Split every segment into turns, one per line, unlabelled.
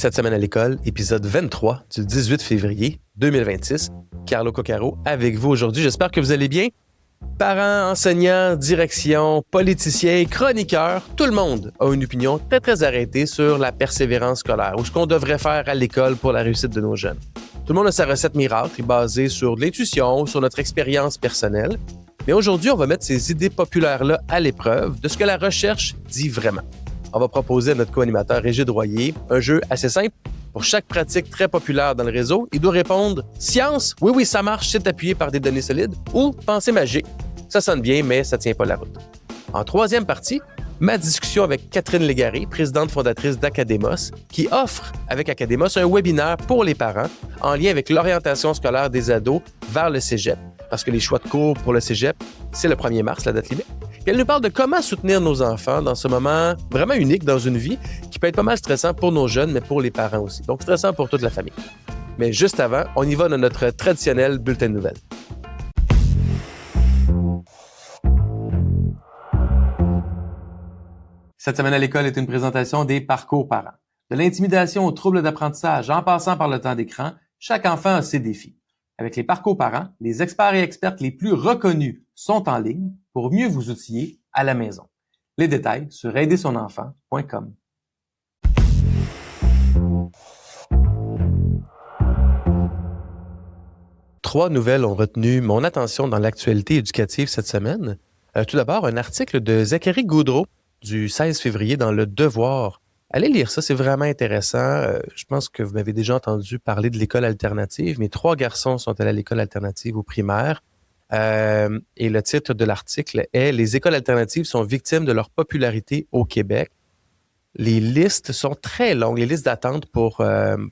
Cette semaine à l'école, épisode 23 du 18 février 2026. Carlo Coccaro avec vous aujourd'hui. J'espère que vous allez bien. Parents, enseignants, direction, politiciens, chroniqueurs, tout le monde a une opinion très, très arrêtée sur la persévérance scolaire ou ce qu'on devrait faire à l'école pour la réussite de nos jeunes. Tout le monde a sa recette miracle basée sur de l'intuition, sur notre expérience personnelle. Mais aujourd'hui, on va mettre ces idées populaires-là à l'épreuve de ce que la recherche dit vraiment. On va proposer à notre co-animateur Régis Royer un jeu assez simple. Pour chaque pratique très populaire dans le réseau, il doit répondre « Science, oui, ça marche, c'est appuyé par des données solides » ou « Pensée magique, ça sonne bien, mais ça tient pas la route ». En troisième partie, ma discussion avec Catherine Légaré, présidente fondatrice d'Academos, qui offre avec Academos un webinaire pour les parents en lien avec l'orientation scolaire des ados vers le cégep. Parce que les choix de cours pour le cégep, c'est le 1er mars, la date limite. Et elle nous parle de comment soutenir nos enfants dans ce moment vraiment unique dans une vie qui peut être pas mal stressant pour nos jeunes, mais pour les parents aussi. Donc, stressant pour toute la famille. Mais juste avant, on y va dans notre traditionnel bulletin de nouvelles. Cette semaine à l'école est une présentation des parcours parents. De l'intimidation aux troubles d'apprentissage, en passant par le temps d'écran, chaque enfant a ses défis. Avec les parcours parents, les experts et expertes les plus reconnus sont en ligne pour mieux vous outiller à la maison. Les détails sur aidersonenfant.com. Trois nouvelles ont retenu mon attention dans l'actualité éducative cette semaine. Tout d'abord, un article de Zachary Goudreau du 16 février dans Le Devoir. Allez lire ça, c'est vraiment intéressant. Je pense que vous m'avez déjà entendu parler de l'école alternative. Mes 3 garçons sont allés à l'école alternative au primaire. Et le titre de l'article est « Les écoles alternatives sont victimes de leur popularité au Québec ». Les listes sont très longues, les listes d'attente pour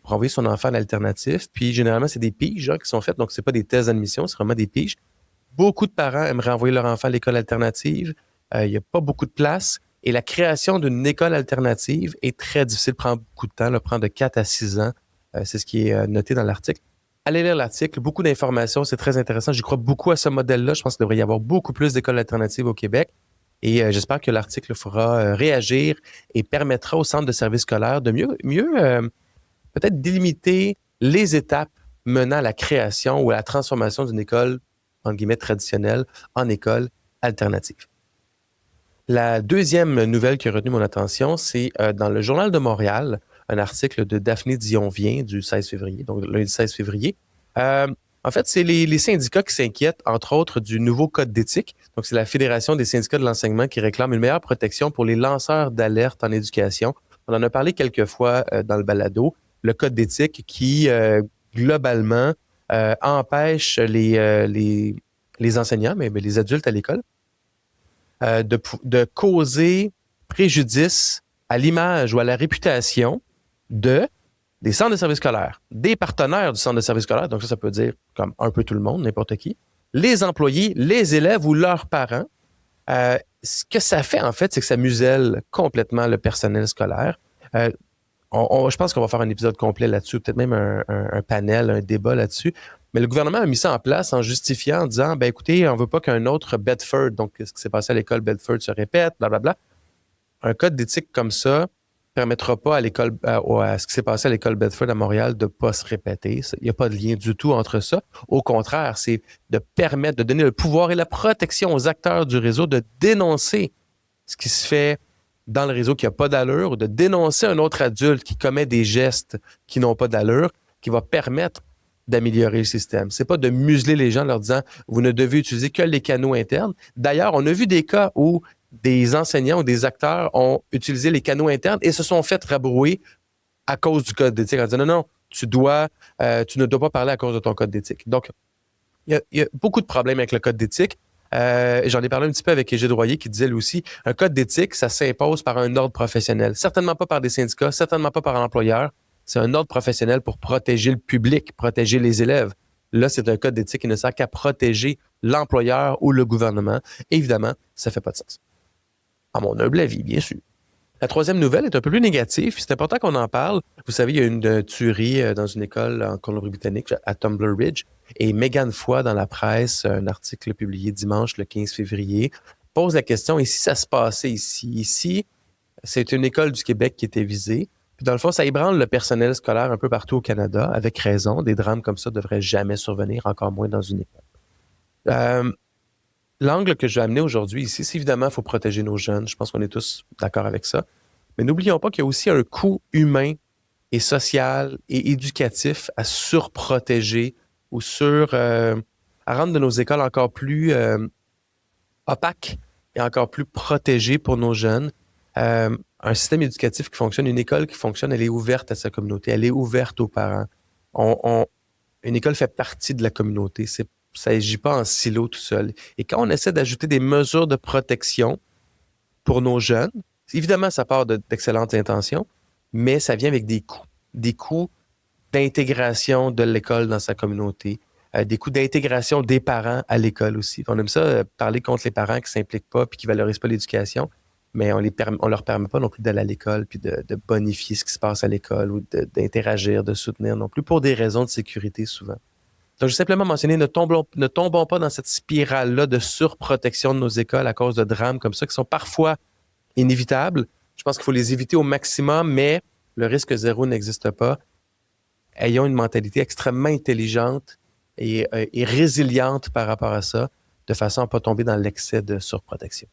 envoyer son enfant à l'alternatif. Puis généralement, c'est des piges qui sont faites, donc c'est pas des tests d'admission, c'est vraiment des piges. Beaucoup de parents aimeraient envoyer leur enfant à l'école alternative. Il n'y a pas beaucoup de place. Et la création d'une école alternative est très difficile, prend beaucoup de temps, prend de 4 à 6 ans. C'est ce qui est noté dans l'article. Allez lire l'article, beaucoup d'informations, c'est très intéressant. J'y crois beaucoup à ce modèle-là. Je pense qu'il devrait y avoir beaucoup plus d'écoles alternatives au Québec. Et j'espère que l'article fera réagir et permettra au centre de services scolaires de mieux peut-être délimiter les étapes menant à la création ou à la transformation d'une école, entre guillemets, traditionnelle en école alternative. La deuxième nouvelle qui a retenu mon attention, c'est dans le Journal de Montréal, un article de Daphné Dionvien du 16 février, donc lundi 16 février. En fait, c'est les syndicats qui s'inquiètent, entre autres, du nouveau code d'éthique. Donc, c'est la Fédération des syndicats de l'enseignement qui réclame une meilleure protection pour les lanceurs d'alerte en éducation. On en a parlé quelques fois dans le balado. Le code d'éthique qui, globalement, empêche les enseignants, mais les adultes à l'école, de causer préjudice à l'image ou à la réputation des centres de services scolaires, des partenaires du centre de services scolaires, donc ça peut dire comme un peu tout le monde, n'importe qui, les employés, les élèves ou leurs parents. Ce que ça fait, en fait, c'est que ça muselle complètement le personnel scolaire. Je pense qu'on va faire un épisode complet là-dessus, peut-être même un panel, un débat là-dessus. Mais le gouvernement a mis ça en place en justifiant, en disant, ben écoutez, on veut pas qu'un autre Bedford, donc ce qui s'est passé à l'école Bedford se répète, blablabla. Un code d'éthique comme ça permettra pas à ce qui s'est passé à l'école Bedford à Montréal de pas se répéter. Il n'y a pas de lien du tout entre ça. Au contraire, c'est de permettre, de donner le pouvoir et la protection aux acteurs du réseau de dénoncer ce qui se fait dans le réseau qui n'a pas d'allure, ou de dénoncer un autre adulte qui commet des gestes qui n'ont pas d'allure, qui va permettre d'améliorer le système. C'est pas de museler les gens en leur disant « vous ne devez utiliser que les canaux internes ». D'ailleurs, on a vu des cas où des enseignants ou des acteurs ont utilisé les canaux internes et se sont fait rabrouer à cause du code d'éthique en disant « non, tu ne dois pas parler à cause de ton code d'éthique ». Donc, il y a beaucoup de problèmes avec le code d'éthique. J'en ai parlé un petit peu avec Régis Royer qui disait lui aussi, un code d'éthique, ça s'impose par un ordre professionnel. Certainement pas par des syndicats, certainement pas par l'employeur. C'est un ordre professionnel pour protéger le public, protéger les élèves. Là, c'est un code d'éthique qui ne sert qu'à protéger l'employeur ou le gouvernement. Évidemment, ça fait pas de sens. À mon humble avis, bien sûr. La troisième nouvelle est un peu plus négative. C'est important qu'on en parle. Vous savez, il y a une tuerie dans une école en Colombie-Britannique, à Tumbler Ridge. Et Mégane Foy, dans la presse, un article publié dimanche, le 15 février, pose la question, et si ça se passait ici? Ici, c'est une école du Québec qui était visée. Puis dans le fond, ça ébranle le personnel scolaire un peu partout au Canada, avec raison. Des drames comme ça ne devraient jamais survenir, encore moins dans une école. L'angle que je vais amener aujourd'hui ici, c'est évidemment, il faut protéger nos jeunes. Je pense qu'on est tous d'accord avec ça. Mais n'oublions pas qu'il y a aussi un coût humain et social et éducatif à surprotéger ou à rendre de nos écoles encore plus opaques et encore plus protégées pour nos jeunes. Un système éducatif qui fonctionne, une école qui fonctionne, elle est ouverte à sa communauté, elle est ouverte aux parents. Une école fait partie de la communauté. Ça n'agit pas en silo tout seul. Et quand on essaie d'ajouter des mesures de protection pour nos jeunes, évidemment, ça part d'excellentes intentions, mais ça vient avec des coûts d'intégration de l'école dans sa communauté, des coûts d'intégration des parents à l'école aussi. On aime ça, parler contre les parents qui ne s'impliquent pas et qui ne valorisent pas l'éducation, mais on leur permet pas non plus d'aller à l'école puis de bonifier ce qui se passe à l'école ou d'interagir, de soutenir non plus, pour des raisons de sécurité souvent. Donc, je vais simplement mentionner, ne tombons pas dans cette spirale-là de surprotection de nos écoles à cause de drames comme ça qui sont parfois inévitables. Je pense qu'il faut les éviter au maximum, mais le risque zéro n'existe pas. Ayons une mentalité extrêmement intelligente et résiliente par rapport à ça, de façon à ne pas tomber dans l'excès de surprotection.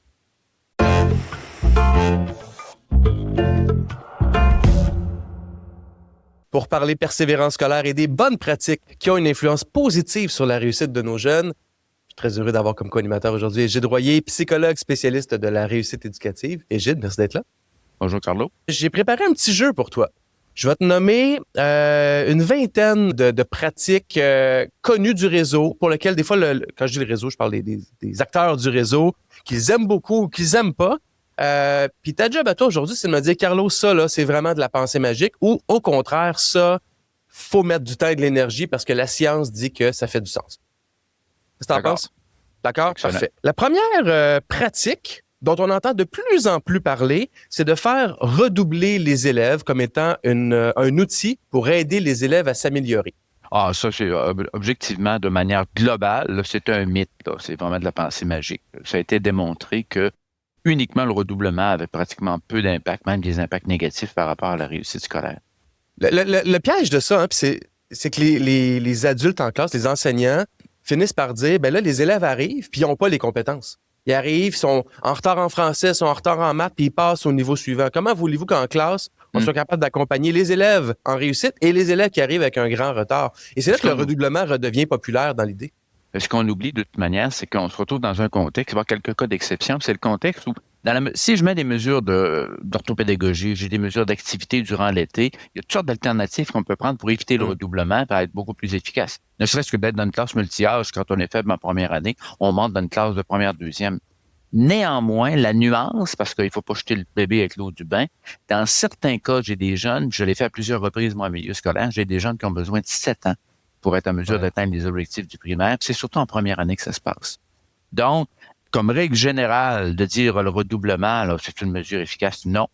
Pour parler persévérance scolaire et des bonnes pratiques qui ont une influence positive sur la réussite de nos jeunes, je suis très heureux d'avoir comme co-animateur aujourd'hui Égide Royer, psychologue spécialiste de la réussite éducative. Égide, merci d'être là.
Bonjour Carlo.
J'ai préparé un petit jeu pour toi. Je vais te nommer une vingtaine de pratiques connues du réseau, pour lesquelles des fois, quand je dis le réseau, je parle des acteurs du réseau, qu'ils aiment beaucoup ou qu'ils aiment pas. Puis ta job à toi aujourd'hui, c'est de me dire, Carlo, ça, là, c'est vraiment de la pensée magique, ou au contraire, ça, faut mettre du temps et de l'énergie parce que la science dit que ça fait du sens. Qu'est-ce que t'en penses? D'accord?
Excellent.
Parfait. La première pratique dont on entend de plus en plus parler, c'est de faire redoubler les élèves comme étant un outil pour aider les élèves à s'améliorer.
Ah, ça, c'est objectivement, de manière globale, là, c'est un mythe. Là. C'est vraiment de la pensée magique. Ça a été démontré que uniquement le redoublement avait pratiquement peu d'impact, même des impacts négatifs par rapport à la réussite scolaire.
Le piège de ça, hein, c'est que les adultes en classe, les enseignants, finissent par dire, ben là, les élèves arrivent puis ils n'ont pas les compétences. Ils arrivent, ils sont en retard en français, ils sont en retard en maths, puis ils passent au niveau suivant. Comment voulez-vous qu'en classe, on soit capable d'accompagner les élèves en réussite et les élèves qui arrivent avec un grand retard? Et c'est là que le redoublement redevient populaire dans l'idée.
Ce qu'on oublie de toute manière, c'est qu'on se retrouve dans un contexte, il va y avoir quelques cas d'exception, c'est le contexte où, si je mets des mesures d'orthopédagogie, j'ai des mesures d'activité durant l'été, il y a toutes sortes d'alternatives qu'on peut prendre pour éviter le redoublement et être beaucoup plus efficace. Ne serait-ce que d'être dans une classe multi-âge, quand on est faible en première année, on monte dans une classe de première, deuxième. Néanmoins, la nuance, parce qu'il ne faut pas jeter le bébé avec l'eau du bain, dans certains cas, j'ai des jeunes, je l'ai fait à plusieurs reprises, moi, en milieu scolaire, j'ai des jeunes qui ont besoin de 7 ans pour être en mesure d'atteindre les objectifs du primaire. C'est surtout en première année que ça se passe. Donc, comme règle générale, de dire le redoublement, là, c'est une mesure efficace, non.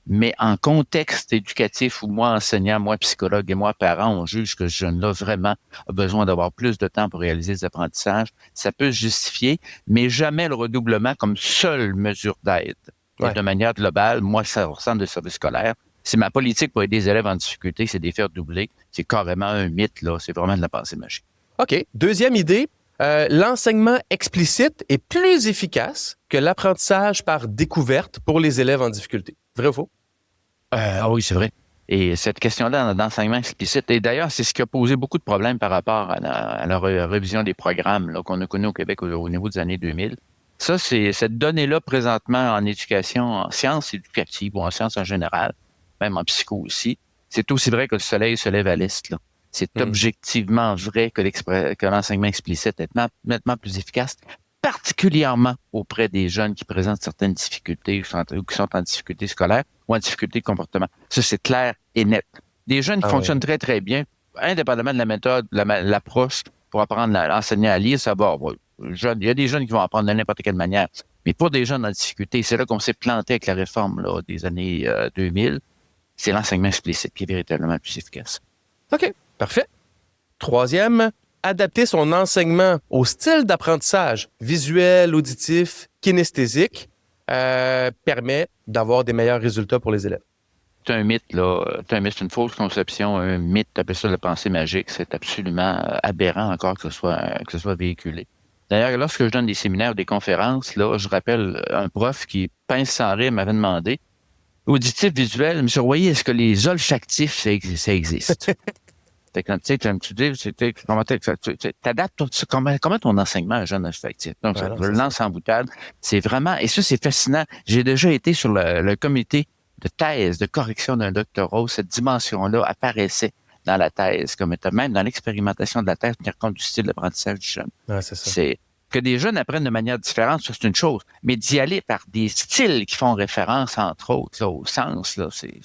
Mais en contexte éducatif où moi, enseignant, moi, psychologue et moi, parent, on juge que ce jeune-là vraiment a besoin d'avoir plus de temps pour réaliser des apprentissages, ça peut se justifier, mais jamais le redoublement comme seule mesure d'aide. Ouais. Et de manière globale, moi, ça ressemble de service scolaire. C'est ma politique pour aider des élèves en difficulté, c'est de les faire doubler. C'est carrément un mythe, là. C'est vraiment de la pensée magique.
OK. Deuxième idée, l'enseignement explicite est plus efficace que l'apprentissage par découverte pour les élèves en difficulté. Vrai ou faux?
Oui, c'est vrai. Et cette question-là d'enseignement explicite, et d'ailleurs, c'est ce qui a posé beaucoup de problèmes par rapport à la révision des programmes là, qu'on a connus au Québec au niveau des années 2000. Ça, c'est cette donnée-là présentement en éducation, en sciences éducatives ou en sciences en général, même en psycho aussi, c'est aussi vrai que le soleil se lève à l'est. Là. C'est objectivement vrai que l'enseignement explicite est nettement plus efficace, particulièrement auprès des jeunes qui présentent certaines difficultés ou qui sont en difficulté scolaire ou en difficulté de comportement. Ça, c'est clair et net. Des jeunes qui fonctionnent très, très bien, indépendamment de la méthode, l'approche pour apprendre à enseigner à lire, ça va. Il y a des jeunes qui vont apprendre de n'importe quelle manière. Mais pour des jeunes en difficulté, c'est là qu'on s'est planté avec la réforme là, des années 2000. C'est l'enseignement explicite qui est véritablement plus efficace.
OK, parfait. Troisième, adapter son enseignement au style d'apprentissage visuel, auditif, kinesthésique permet d'avoir des meilleurs résultats pour les élèves.
c'est un mythe, là. C'est un mythe, c'est une fausse conception, un mythe, t'appelles ça la pensée magique. C'est absolument aberrant encore que ce soit véhiculé. D'ailleurs, lorsque je donne des séminaires ou des conférences, là, je rappelle un prof qui, pince sans rire, m'avait demandé, auditif visuel, monsieur Royer, est-ce que les olfactifs, ça existe? Fait que, tu dis, comment t'adaptes comment ton enseignement à un jeune olfactif? Donc,
Ouais, non,
je le
c'est ça.
lance en boutade. C'est vraiment, et ça, c'est fascinant. J'ai déjà été sur le comité de thèse, de correction d'un doctorat où cette dimension-là apparaissait dans la thèse, comme étant même dans l'expérimentation de la thèse, tenir compte du style d'apprentissage du jeune.
Ouais, c'est ça.
C'est que des jeunes apprennent de manière différente, ça, c'est une chose. Mais d'y aller par des styles qui font référence, entre autres, là, au sens, là, c'est...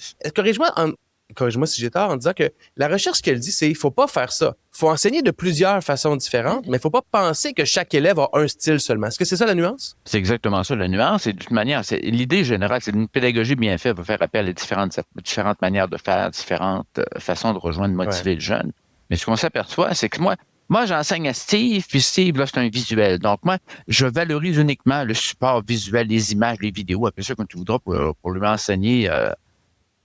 Corrige-moi si j'ai tort en disant que la recherche qu'elle dit, c'est il faut pas faire ça. Il faut enseigner de plusieurs façons différentes, mais il faut pas penser que chaque élève a un style seulement. Est-ce que c'est ça la nuance?
C'est exactement ça, la nuance. Et de toute manière, l'idée générale, c'est une pédagogie bien faite va faire appel à différentes manières de faire, différentes façons de rejoindre, motiver le jeune. Mais ce qu'on s'aperçoit, c'est que moi, j'enseigne à Steve, puis Steve, là, c'est un visuel. Donc, moi, je valorise uniquement le support visuel, les images, les vidéos, appelle ça comme tu voudras pour lui enseigner.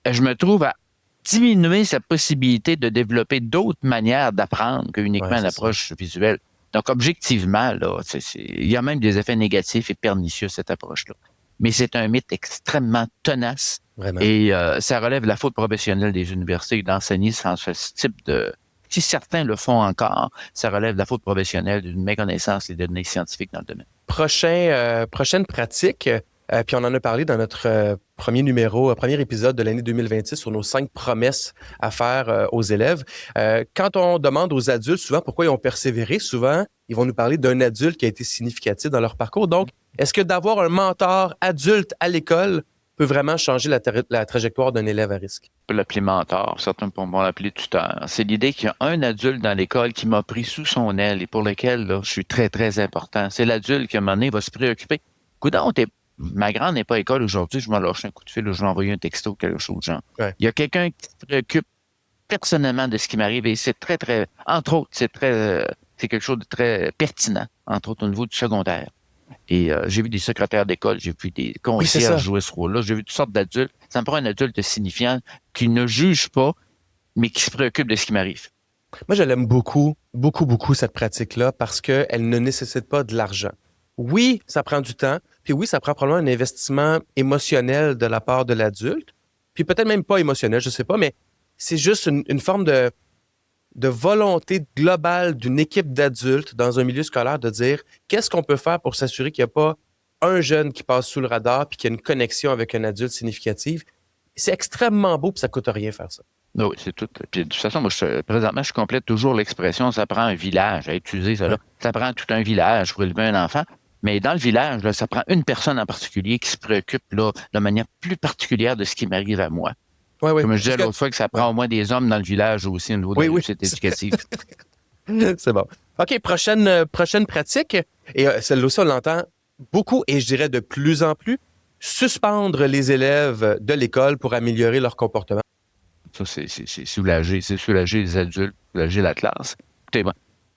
Je me trouve à diminuer sa possibilité de développer d'autres manières d'apprendre qu'uniquement une approche visuelle. Donc, objectivement, là, il y a même des effets négatifs et pernicieux, cette approche-là. Mais c'est un mythe extrêmement tenace.
Vraiment.
Et ça relève de la faute professionnelle des universités d'enseigner sans ce type de... Si certains le font encore, ça relève de la faute professionnelle d'une méconnaissance des données scientifiques dans le domaine.
Prochaine pratique, puis on en a parlé dans notre premier épisode de l'année 2026 sur nos 5 promesses à faire aux élèves. Quand on demande aux adultes souvent pourquoi ils ont persévéré, souvent, ils vont nous parler d'un adulte qui a été significatif dans leur parcours. Donc, est-ce que d'avoir un mentor adulte à l'école peut vraiment changer la trajectoire d'un élève à risque?
On peut l'appeler mentor, certains vont l'appeler tuteur. C'est l'idée qu'il y a un adulte dans l'école qui m'a pris sous son aile et pour lequel là, je suis très, très important. C'est l'adulte qui, à un moment donné, va se préoccuper. Coudonc, ma grande n'est pas à l'école aujourd'hui, je m'en lâche un coup de fil, je vais envoyer un texto, quelque chose de genre.
Ouais.
Il y a quelqu'un qui se préoccupe personnellement de ce qui m'arrive et c'est très, très, entre autres, c'est quelque chose de très pertinent, entre autres au niveau du secondaire. Et j'ai vu des secrétaires d'école, j'ai vu des concierges jouer ce rôle-là, j'ai vu toutes sortes d'adultes. Ça me prend un adulte signifiant qui ne juge pas, mais qui se préoccupe de ce qui m'arrive.
Moi, je l'aime beaucoup, beaucoup, beaucoup, cette pratique-là, parce qu'elle ne nécessite pas de l'argent. Oui, ça prend du temps, puis oui, ça prend probablement un investissement émotionnel de la part de l'adulte, puis peut-être même pas émotionnel, je sais pas, mais c'est juste une forme de volonté globale d'une équipe d'adultes dans un milieu scolaire de dire qu'est-ce qu'on peut faire pour s'assurer qu'il n'y a pas un jeune qui passe sous le radar puis qu'il y a une connexion avec un adulte significative. C'est extrêmement beau puis ça coûte rien faire ça.
Oui, c'est tout. Puis de toute façon, moi, présentement, je complète toujours l'expression ça prend un village à utiliser ça là. Ça prend tout un village pour élever un enfant. Mais dans le village, là, ça prend une personne en particulier qui se préoccupe là, de manière plus particulière de ce qui m'arrive à moi.
Oui.
Comme je disais l'autre fois que ça prend au moins des hommes dans le village aussi au niveau de la réussite éducative.
C'est bon. OK, prochaine pratique. Et celle-là aussi, on l'entend beaucoup et je dirais de plus en plus. Suspendre les élèves de l'école pour améliorer leur comportement.
Ça, c'est soulager. C'est soulager les adultes, soulager la classe.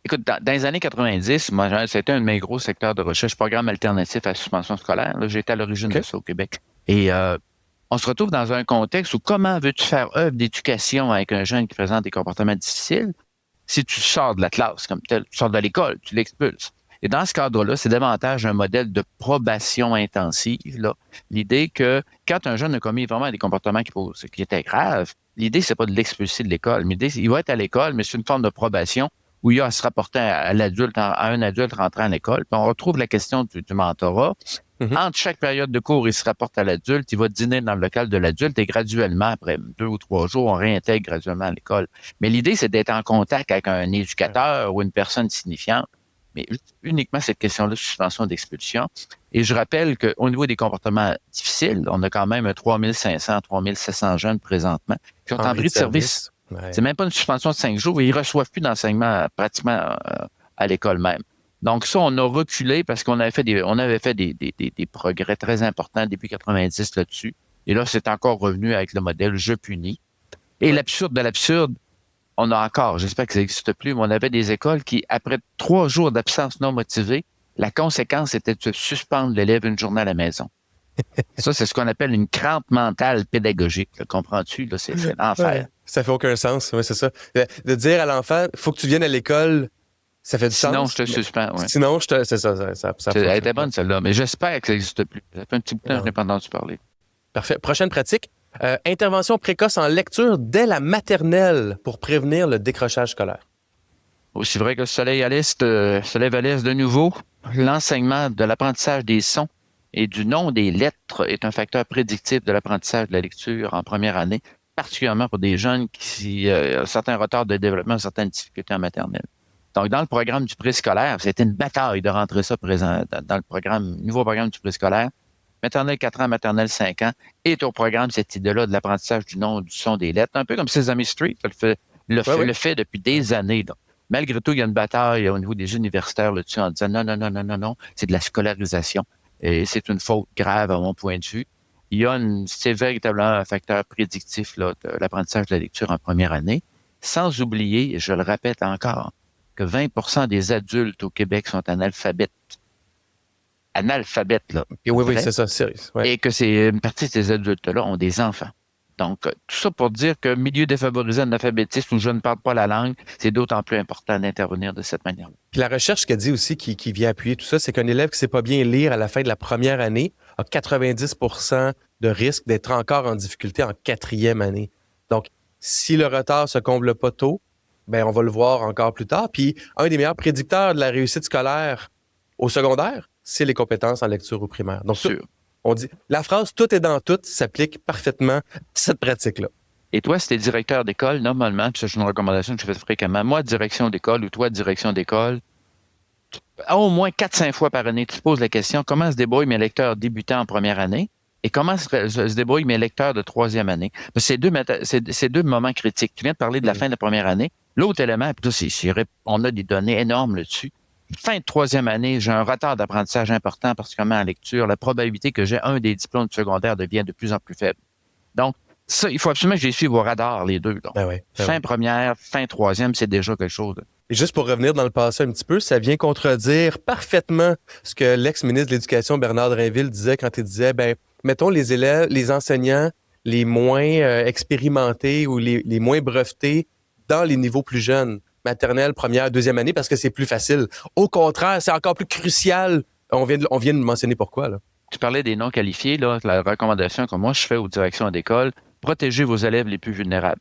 Écoute, dans les années 90, moi, c'était un de mes gros secteurs de recherche, programme alternatif à la suspension scolaire. Là, j'étais à l'origine de ça au Québec. Et on se retrouve dans un contexte où comment veux-tu faire œuvre d'éducation avec un jeune qui présente des comportements difficiles si tu sors de la classe comme tel, tu sors de l'école, tu l'expulses. Et dans ce cadre-là, c'est davantage un modèle de probation intensive. Là. L'idée que quand un jeune a commis vraiment des comportements qui étaient graves, l'idée, c'est pas de l'expulser de l'école. Mais l'idée, il va être à l'école, mais c'est une forme de probation où il y a à se rapporter à l'adulte, à un adulte rentrant à l'école. Puis on retrouve la question du mentorat. Entre chaque période de cours, il se rapporte à l'adulte, il va dîner dans le local de l'adulte et graduellement, après 2 ou 3 jours, on réintègre graduellement à l'école. Mais l'idée, c'est d'être en contact avec un éducateur ou une personne signifiante. Mais uniquement cette question-là, suspension d'expulsion. Et je rappelle qu'au niveau des comportements difficiles, on a quand même 3500, 3700 jeunes présentement qui ont en bris de service. Ouais. C'est même pas une suspension de 5 jours et ils reçoivent plus d'enseignement pratiquement à l'école même. Donc ça, on a reculé parce qu'on avait fait des progrès très importants depuis 90 là-dessus. Et là, c'est encore revenu avec le modèle « je punis ». Et l'absurde de l'absurde, on a encore, j'espère que ça n'existe plus, mais on avait des écoles qui, après 3 jours d'absence non motivée, la conséquence était de suspendre l'élève une journée à la maison. Ça, c'est ce qu'on appelle une crampe mentale pédagogique. Là, comprends-tu? Là, c'est l'enfer.
Ouais. Ça fait aucun sens, ouais, c'est ça. De dire à l'enfant, faut que tu viennes à l'école, ça fait du
Sinon, je
sens.
te
Mais
suspends. Ouais.
sinon, c'est ça
Elle
fonctionne
était
pas.
bonne, celle-là, mais j'espère que ça n'existe plus. Ça fait un petit bout de temps que je
Non.
n'ai pas entendu parler.
Parfait. Prochaine pratique. Intervention précoce en lecture dès la maternelle pour prévenir le décrochage scolaire.
Aussi vrai que le soleil se lève à l'est de nouveau, l'enseignement de l'apprentissage des sons et du nom des lettres est un facteur prédictif de l'apprentissage de la lecture en première année, particulièrement pour des jeunes qui ont certains retards de développement, certaines difficultés en maternelle. Donc, dans le programme du préscolaire, c'était une bataille de rentrer ça présent dans le nouveau programme du préscolaire. Maternelle 4 ans, maternelle 5 ans, est au programme cette idée-là de l'apprentissage du nom, du son des lettres, un peu comme Sesame Street le fait depuis des années. Là. Malgré tout, il y a une bataille au niveau des universitaires là-dessus en disant non, non, non, non, non, non, c'est de la scolarisation. Et c'est une faute grave à mon point de vue. C'est véritablement un facteur prédictif là, de l'apprentissage de la lecture en première année. Sans oublier, et je le répète encore, que 20% des adultes au Québec sont analphabètes. Analphabètes, là.
Et oui,
Vrai.
c'est ça, sérieux. Ouais.
Et que une partie de ces adultes-là ont des enfants. Donc, tout ça pour dire que milieu défavorisé en alphabétisme où je ne parle pas la langue, c'est d'autant plus important d'intervenir de cette manière-là.
Puis la recherche qu'elle dit aussi qui vient appuyer tout ça, c'est qu'un élève qui ne sait pas bien lire à la fin de la première année a 90% de risque d'être encore en difficulté en quatrième année. Donc, si le retard se comble pas tôt, ben on va le voir encore plus tard. Puis, un des meilleurs prédicteurs de la réussite scolaire au secondaire, c'est les compétences en lecture au primaire. Donc, on dit, la phrase « tout est dans tout » s'applique parfaitement à cette pratique-là.
Et toi, si tu es directeur d'école, normalement, puis ça, c'est une recommandation que je fais fréquemment, moi, direction d'école ou toi, direction d'école, au moins 4-5 fois par année, tu te poses la question, comment se débrouillent mes lecteurs débutants en première année et comment se débrouillent mes lecteurs de troisième année? Parce que c'est deux moments critiques. Tu viens de parler de la fin de la première année. L'autre élément, puis là, on a des données énormes là-dessus. Fin de troisième année, j'ai un retard d'apprentissage important, particulièrement en lecture. La probabilité que j'ai un des diplômes de secondaire devient de plus en plus faible. Donc, ça, il faut absolument que je les suive au radar, les deux. Donc. Fin première, fin troisième, c'est déjà quelque chose.
Et juste pour revenir dans le passé un petit peu, ça vient contredire parfaitement ce que l'ex-ministre de l'Éducation, Bernard Drinville, disait quand il disait, mettons les élèves, les enseignants les moins expérimentés ou les moins brevetés dans les niveaux plus jeunes, maternelle, première, deuxième année, parce que c'est plus facile. Au contraire, c'est encore plus crucial. On vient de mentionner pourquoi, là.
Tu parlais des non qualifiés, là, la recommandation que moi je fais aux directions d'école, protégez vos élèves les plus vulnérables.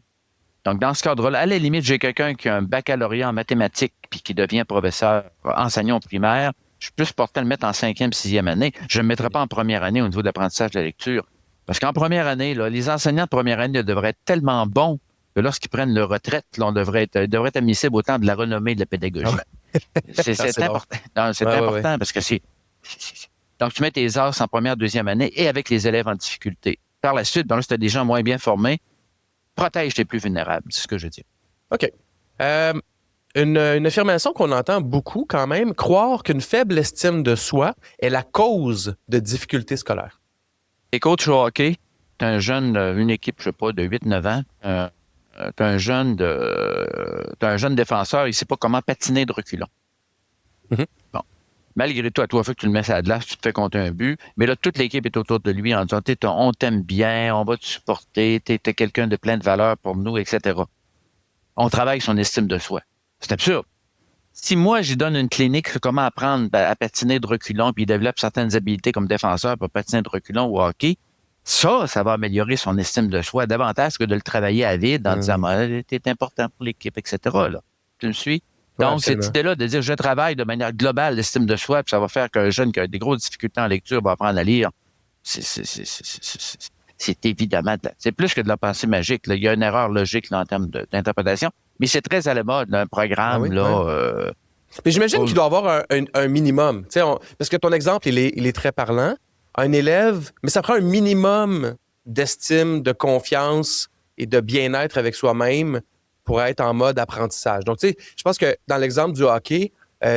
Donc, dans ce cadre-là, à la limite, j'ai quelqu'un qui a un baccalauréat en mathématiques puis qui devient professeur, enseignant primaire, je suis plus porté à le mettre en 5e, 6e année. Je ne le mettrai pas en première année au niveau de l'apprentissage de la lecture. Parce qu'en première année, là, les enseignants de première année devraient être tellement bons que lorsqu'ils prennent leur retraite, là, devraient être admissibles au temps de la renommée de la pédagogie. C'est important. Non, c'est important parce que donc, tu mets tes heures en première, deuxième année et avec les élèves en difficulté. Par la suite, si tu as des gens moins bien formés, protège les plus vulnérables, c'est ce que je dis.
OK. Une affirmation qu'on entend beaucoup quand même, croire qu'une faible estime de soi est la cause de difficultés scolaires.
Et coach au hockey, tu as un jeune, une équipe, je sais pas, de 8-9 ans, tu as un jeune défenseur, il ne sait pas comment patiner de reculons.
Mm-hmm.
Bon. Malgré tout, à toi, il faut que tu le mets à la glace, tu te fais compter un but. Mais là, toute l'équipe est autour de lui en disant, on t'aime bien, on va te supporter, t'es quelqu'un de plein de valeur pour nous, etc. On travaille son estime de soi. C'est absurde. Si moi, j'y donne une clinique sur comment apprendre à patiner de reculons, puis il développe certaines habiletés comme défenseur pour patiner de reculons ou hockey, ça va améliorer son estime de soi davantage que de le travailler à vide en disant, t'es important pour l'équipe, etc. Là. Tu me suis? Donc, cette idée-là de dire je travaille de manière globale l'estime de soi, puis ça va faire qu'un jeune qui a des grosses difficultés en lecture va apprendre à lire, c'est évidemment, c'est plus que de la pensée magique. Là. Il y a une erreur logique là, en termes d'interprétation, mais c'est très à la mode, un programme.
Mais j'imagine qu'il doit y avoir un minimum. Parce que ton exemple, il est très parlant. Un élève, mais ça prend un minimum d'estime, de confiance et de bien-être avec soi-même pour être en mode apprentissage. Donc, tu sais, je pense que dans l'exemple du hockey,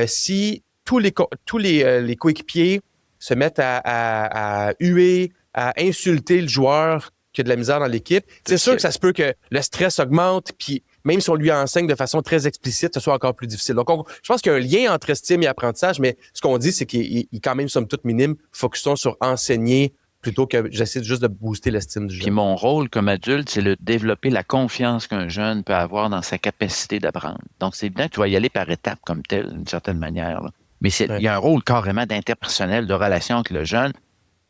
si tous les coéquipiers se mettent à huer, à insulter le joueur qui a de la misère dans l'équipe, c'est sûr que ça se peut que le stress augmente, puis même si on lui enseigne de façon très explicite, ce soit encore plus difficile. Donc, je pense qu'il y a un lien entre estime et apprentissage, mais ce qu'on dit, c'est qu'il est quand même, somme toute, minime. Focusons sur enseigner plutôt que j'essaie juste de booster l'estime du
Puis
jeune.
mon rôle comme adulte, c'est de développer la confiance qu'un jeune peut avoir dans sa capacité d'apprendre. Donc, c'est bien que tu vas y aller par étapes comme tel, d'une certaine manière, là. Mais il y a un rôle carrément d'interpersonnel, de relation avec le jeune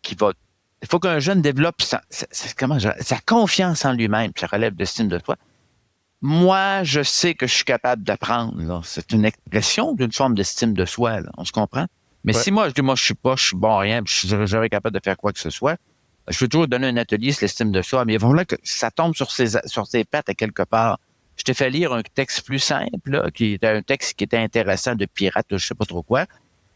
qui va... Il faut qu'un jeune développe sa confiance en lui-même, puis ça relève d'estime de soi. Moi, je sais que je suis capable d'apprendre, là. C'est une expression d'une forme d'estime de soi, là. On se comprend? Mais si moi, je dis, moi, je suis bon à rien, puis je suis jamais capable de faire quoi que ce soit, je peux toujours donner un atelier sur l'estime de soi, mais il va falloir que ça tombe sur ses pattes à quelque part. Je t'ai fait lire un texte plus simple, là, qui était un texte qui était intéressant de pirate, je sais pas trop quoi.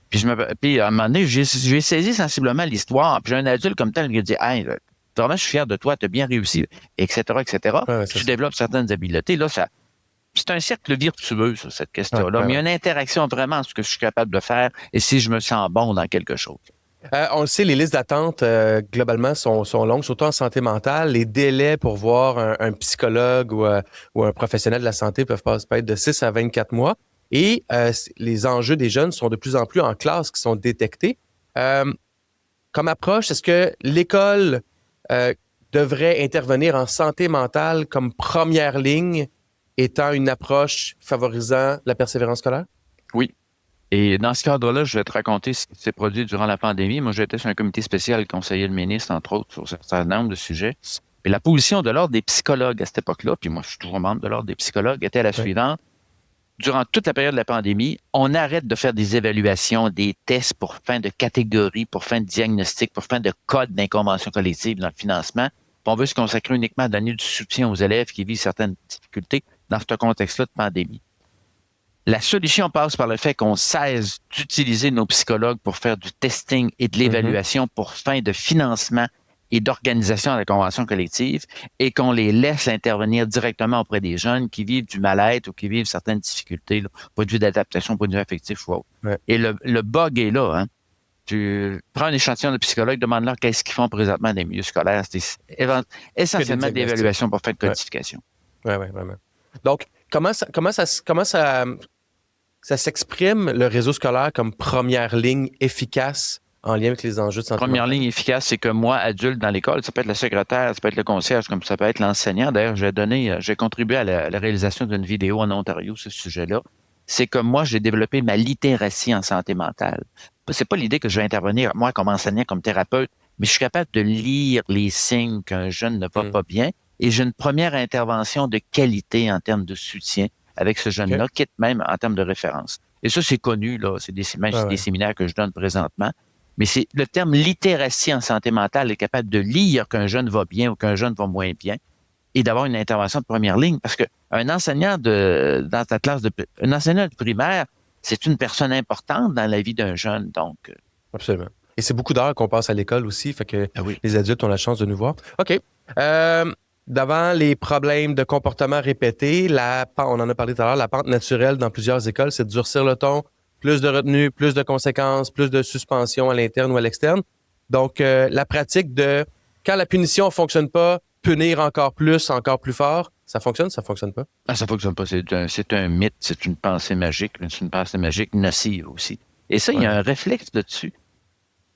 Puis à un moment donné, j'ai saisi sensiblement l'histoire. Puis j'ai un adulte comme tel qui dit, hey, vraiment, je suis fier de toi, tu as bien réussi, etc., etc. Tu développes certaines habiletés. Là, c'est un cercle virtueux, ça, cette question-là. Mais il y a une interaction vraiment entre ce que je suis capable de faire et si je me sens bon dans quelque chose.
On le sait, les listes d'attente, globalement, sont longues, surtout en santé mentale. Les délais pour voir un psychologue ou un professionnel de la santé peuvent être de 6 à 24 mois. Et les enjeux des jeunes sont de plus en plus en classe qui sont détectés. Comme approche, est-ce que l'école devrait intervenir en santé mentale comme première ligne, étant une approche favorisant la persévérance scolaire?
Oui. Et dans ce cadre-là, je vais te raconter ce qui s'est produit durant la pandémie. Moi, j'étais sur un comité spécial conseiller le ministre, entre autres, sur un certain nombre de sujets. Et la position de l'Ordre des psychologues à cette époque-là, puis moi, je suis toujours membre de l'Ordre des psychologues, était la suivante. Durant toute la période de la pandémie, on arrête de faire des évaluations, des tests pour fin de catégorie, pour fin de diagnostic, pour fin de code d'inconvention collective dans le financement. Puis on veut se consacrer uniquement à donner du soutien aux élèves qui vivent certaines difficultés dans ce contexte-là de pandémie. La solution passe par le fait qu'on cesse d'utiliser nos psychologues pour faire du testing et de l'évaluation pour fin de financement et d'organisation de la convention collective et qu'on les laisse intervenir directement auprès des jeunes qui vivent du mal-être ou qui vivent certaines difficultés, là, point de vue d'adaptation, point de vue affectif ou autre.
Ouais.
Et le bug est là, hein. Tu prends un échantillon de psychologues, demande-leur qu'est-ce qu'ils font présentement dans les milieux scolaires. C'est essentiellement de l'évaluation pour faire de codification.
Oui, vraiment. Donc, comment ça s'exprime, le réseau scolaire, comme première ligne efficace en lien avec les enjeux de santé mentale?
Première ligne efficace, c'est que moi, adulte dans l'école, ça peut être le secrétaire, ça peut être le concierge, comme ça peut être l'enseignant. D'ailleurs, j'ai contribué à la réalisation d'une vidéo en Ontario sur ce sujet-là. C'est que moi, j'ai développé ma littératie en santé mentale. C'est pas l'idée que je vais intervenir, moi, comme enseignant, comme thérapeute, mais je suis capable de lire les signes qu'un jeune ne va pas bien et j'ai une première intervention de qualité en termes de soutien avec ce jeune-là, quitte même en termes de référence. Et ça, c'est connu, là. C'est des séminaires que je donne présentement. Mais c'est le terme littératie en santé mentale est capable de lire qu'un jeune va bien ou qu'un jeune va moins bien et d'avoir une intervention de première ligne. Parce que un enseignant dans ta classe un enseignant de primaire, c'est une personne importante dans la vie d'un jeune, donc. Absolument.
Et c'est beaucoup d'heures qu'on passe à l'école aussi, fait que les adultes ont la chance de nous voir. OK. Devant les problèmes de comportement répétés, on en a parlé tout à l'heure, la pente naturelle dans plusieurs écoles, c'est de durcir le ton, plus de retenue, plus de conséquences, plus de suspension à l'interne ou à l'externe. Donc, la pratique de, quand la punition ne fonctionne pas, punir encore plus fort, ça fonctionne pas?
Ça fonctionne pas. C'est un mythe, c'est une pensée magique, c'est une pensée magique nocive aussi. Et ça, il y a un réflexe là-dessus.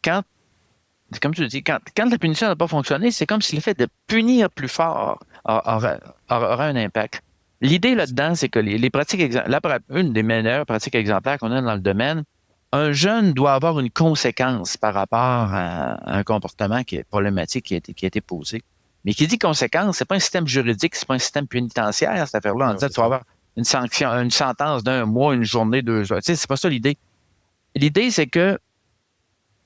Comme tu dis, quand la punition n'a pas fonctionné, c'est comme si le fait de punir plus fort aura un impact. L'idée là-dedans, c'est que les pratiques exemplaires, une des meilleures pratiques exemplaires qu'on a dans le domaine, un jeune doit avoir une conséquence par rapport à un comportement qui est problématique, qui a été posé. Mais qui dit conséquence, c'est pas un système juridique, c'est pas un système pénitentiaire, cette affaire-là. En disant, tu vas avoir une sanction, une sentence d'un mois, une journée, 2 heures. Tu sais, c'est pas ça l'idée. L'idée, c'est que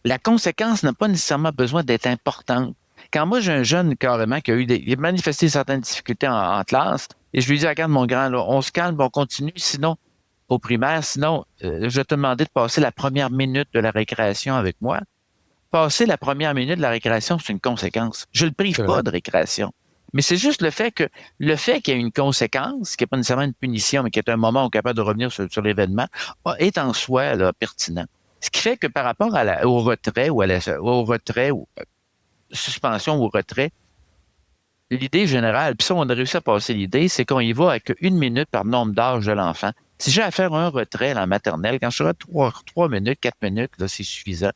la conséquence n'a pas nécessairement besoin d'être importante. Quand moi, j'ai un jeune carrément qui a manifesté certaines difficultés en classe, et je lui dis, regarde mon grand, là, on se calme, on continue, sinon, au primaire, sinon, je vais te demander de passer la première minute de la récréation avec moi. Passer la première minute de la récréation, c'est une conséquence. Je le prive pas de récréation. Mais c'est juste le fait qu'il y a une conséquence, qui n'est pas nécessairement une punition, mais qui est un moment où on est capable de revenir sur l'événement, est en soi là, pertinent. Ce qui fait que par rapport au retrait ou suspension ou retrait, l'idée générale, puis ça, on a réussi à passer l'idée, c'est qu'on y va avec 1 minute par nombre d'âge de l'enfant. Si j'ai à faire un retrait en maternelle, quand je serai 3 minutes, 4 minutes, là, c'est suffisant.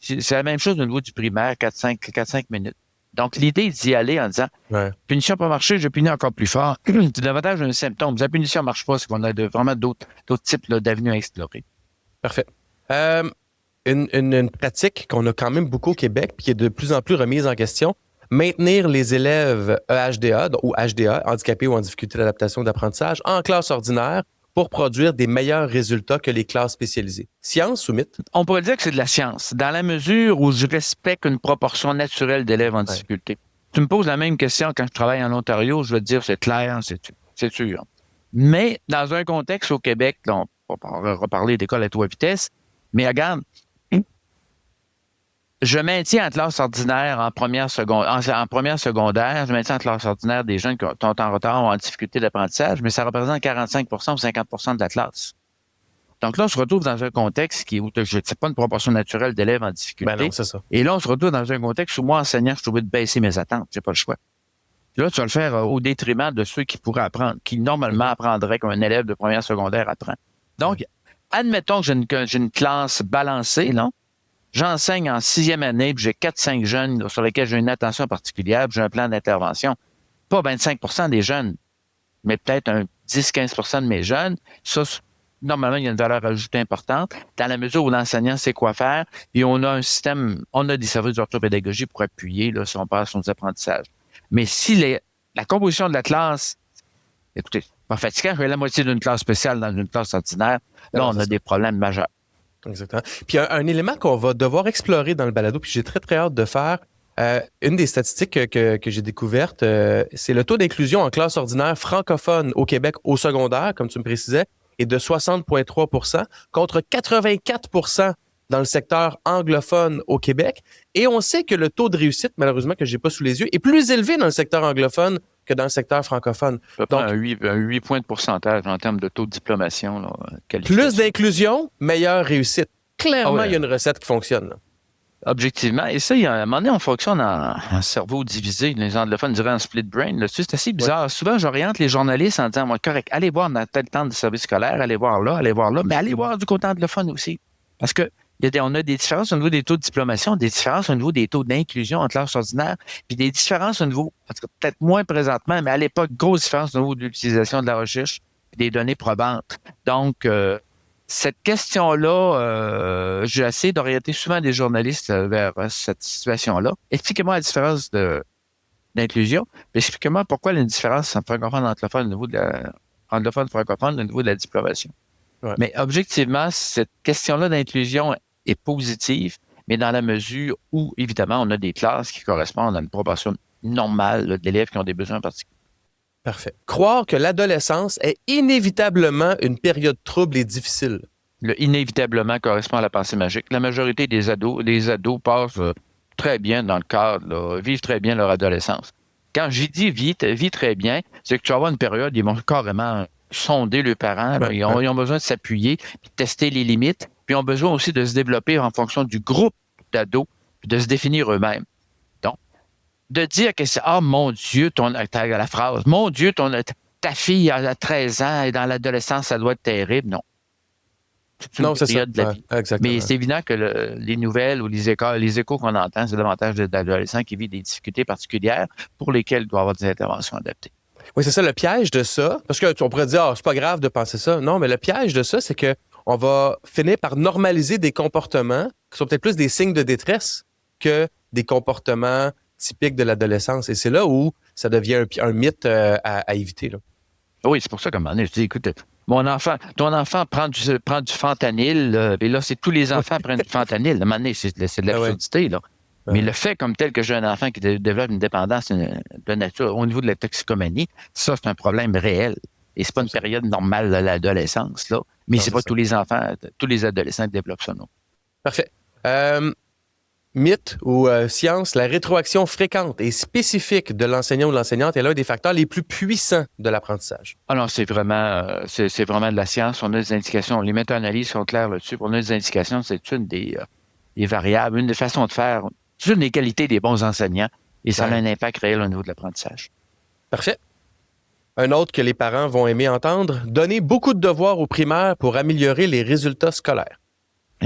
C'est la même chose au niveau du primaire, 4-5 minutes. Donc, l'idée d'y aller en disant, punition n'a pas marché, je punis encore plus fort. C'est davantage un symptôme. Si la punition ne marche pas, c'est qu'on a vraiment d'autres types là, d'avenues à explorer.
Parfait. Une pratique qu'on a quand même beaucoup au Québec puis qui est de plus en plus remise en question, maintenir les élèves EHDA ou HDA, handicapés ou en difficulté d'adaptation ou d'apprentissage, en classe ordinaire pour produire des meilleurs résultats que les classes spécialisées. Science ou mythe?
On pourrait dire que c'est de la science, dans la mesure où je respecte une proportion naturelle d'élèves en difficulté. Tu me poses la même question quand je travaille en Ontario, je vais te dire c'est clair, c'est sûr. Mais dans un contexte au Québec, là, on va reparler d'école à 3 vitesses, mais regarde, je maintiens en classe ordinaire en première secondaire, je maintiens en classe ordinaire des jeunes qui sont en retard ou en difficulté d'apprentissage, mais ça représente 45 ou 50 de la classe. Donc là, on se retrouve dans un contexte où je ne sais pas une proportion naturelle d'élèves en difficulté.
Ben non, c'est ça.
Et là, on se retrouve dans un contexte où moi, enseignant, je suis obligé de baisser mes attentes. J'ai pas le choix. Puis là, tu vas le faire au détriment de ceux qui pourraient apprendre, qui normalement apprendraient comme un élève de première secondaire apprend. Donc, admettons que j'ai une classe balancée, là. J'enseigne en 6e année, puis j'ai 4-5 jeunes là, sur lesquels j'ai une attention particulière, puis j'ai un plan d'intervention. Pas 25 des jeunes, mais peut-être un 10-15 de mes jeunes. Ça, normalement, il y a une valeur ajoutée importante, dans la mesure où l'enseignant sait quoi faire, et on a un système, on a des services d'orthopédagogie pour appuyer, là, si on passe sur nos apprentissages. Mais si la composition de la classe, écoutez, pas fatigant, j'ai la moitié d'une classe spéciale dans une classe ordinaire, là, on a des problèmes majeurs.
Exactement. Puis un élément qu'on va devoir explorer dans le balado, puis j'ai très, très hâte de faire, une des statistiques que j'ai découvertes, c'est le taux d'inclusion en classe ordinaire francophone au Québec au secondaire, comme tu me précisais, est de 60,3 contre 84 dans le secteur anglophone au Québec. Et on sait que le taux de réussite, malheureusement, que je n'ai pas sous les yeux, est plus élevé dans le secteur anglophone que dans le secteur francophone.
Donc, un 8 points de pourcentage en termes de taux de diplomation. Là,
plus d'inclusion, meilleure réussite. Clairement, il y a une recette qui fonctionne. Là.
Objectivement. Et ça, à un moment donné, on fonctionne en cerveau divisé. Les anglophones diraient en split brain. Là-dessus, c'est assez bizarre. Ouais. Souvent, j'oriente les journalistes en disant, moi, correct, allez voir dans tel temps de service scolaire, allez voir là, mais allez voir du côté anglophone aussi. Parce que on a des différences au niveau des taux de diplomation, des différences au niveau des taux d'inclusion en classe ordinaire, puis des différences au niveau, en tout cas, peut-être moins présentement, mais à l'époque, grosse différence au niveau de l'utilisation de la recherche et des données probantes. Donc, cette question-là, j'ai essayé d'orienter souvent des journalistes vers cette situation-là. Expliquez-moi la différence d'inclusion, puis expliquez-moi pourquoi il y a une différence entre francophone et anglophone au niveau de anglophone francophone au niveau de la diplomation. Ouais. Mais objectivement, cette question-là d'inclusion est positive, mais dans la mesure où, évidemment, on a des classes qui correspondent à une proportion normale là, d'élèves qui ont des besoins particuliers.
Parfait. Croire que l'adolescence est inévitablement une période trouble et difficile.
Le inévitablement correspond à la pensée magique. La majorité des ados passent très bien dans le cadre, là, vivent très bien leur adolescence. Quand j'ai dit vit très bien, c'est que tu vas avoir une période, ils vont carrément sonder les parents. Là, ils ont besoin de s'appuyer, puis de tester les limites, puis ils ont besoin aussi de se développer en fonction du groupe d'ados, puis de se définir eux-mêmes. Donc, de dire que c'est « Ah, mon Dieu, la phrase « Mon Dieu, ta fille a 13 ans et dans l'adolescence, ça doit être terrible. » Non.
C'est ça.
De la vie. Mais c'est évident que les nouvelles ou les échos qu'on entend, c'est davantage d'adolescents qui vivent des difficultés particulières pour lesquelles il doit y avoir des interventions adaptées.
Oui, c'est ça, le piège de ça, parce qu'on pourrait dire, c'est pas grave de penser ça. Non, mais le piège de ça, c'est qu'on va finir par normaliser des comportements qui sont peut-être plus des signes de détresse que des comportements typiques de l'adolescence. Et c'est là où ça devient un mythe à éviter. Là.
Oui, c'est pour ça qu'à un moment donné, je dis, écoute, ton enfant prend du fentanyl, et là, c'est tous les enfants prennent du fentanyl. À un moment donné, c'est de l'absurdité, là. Mais le fait comme tel que j'ai un enfant qui développe une dépendance de nature au niveau de la toxicomanie, ça, c'est un problème réel. Et c'est pas une période normale de l'adolescence, là. Mais c'est pas ça. Tous les enfants, tous les adolescents qui développent ça, non.
Parfait. Mythe ou science, la rétroaction fréquente et spécifique de l'enseignant ou de l'enseignante est l'un des facteurs les plus puissants de l'apprentissage.
Ah non, c'est vraiment de la science. On a des indications. Les méta-analyses sont claires là-dessus. On a des indications, c'est une des variables, une des façons de faire. C'est une des qualités des bons enseignants et ça a un impact réel au niveau de l'apprentissage.
Parfait. Un autre que les parents vont aimer entendre, donner beaucoup de devoirs aux primaires pour améliorer les résultats scolaires.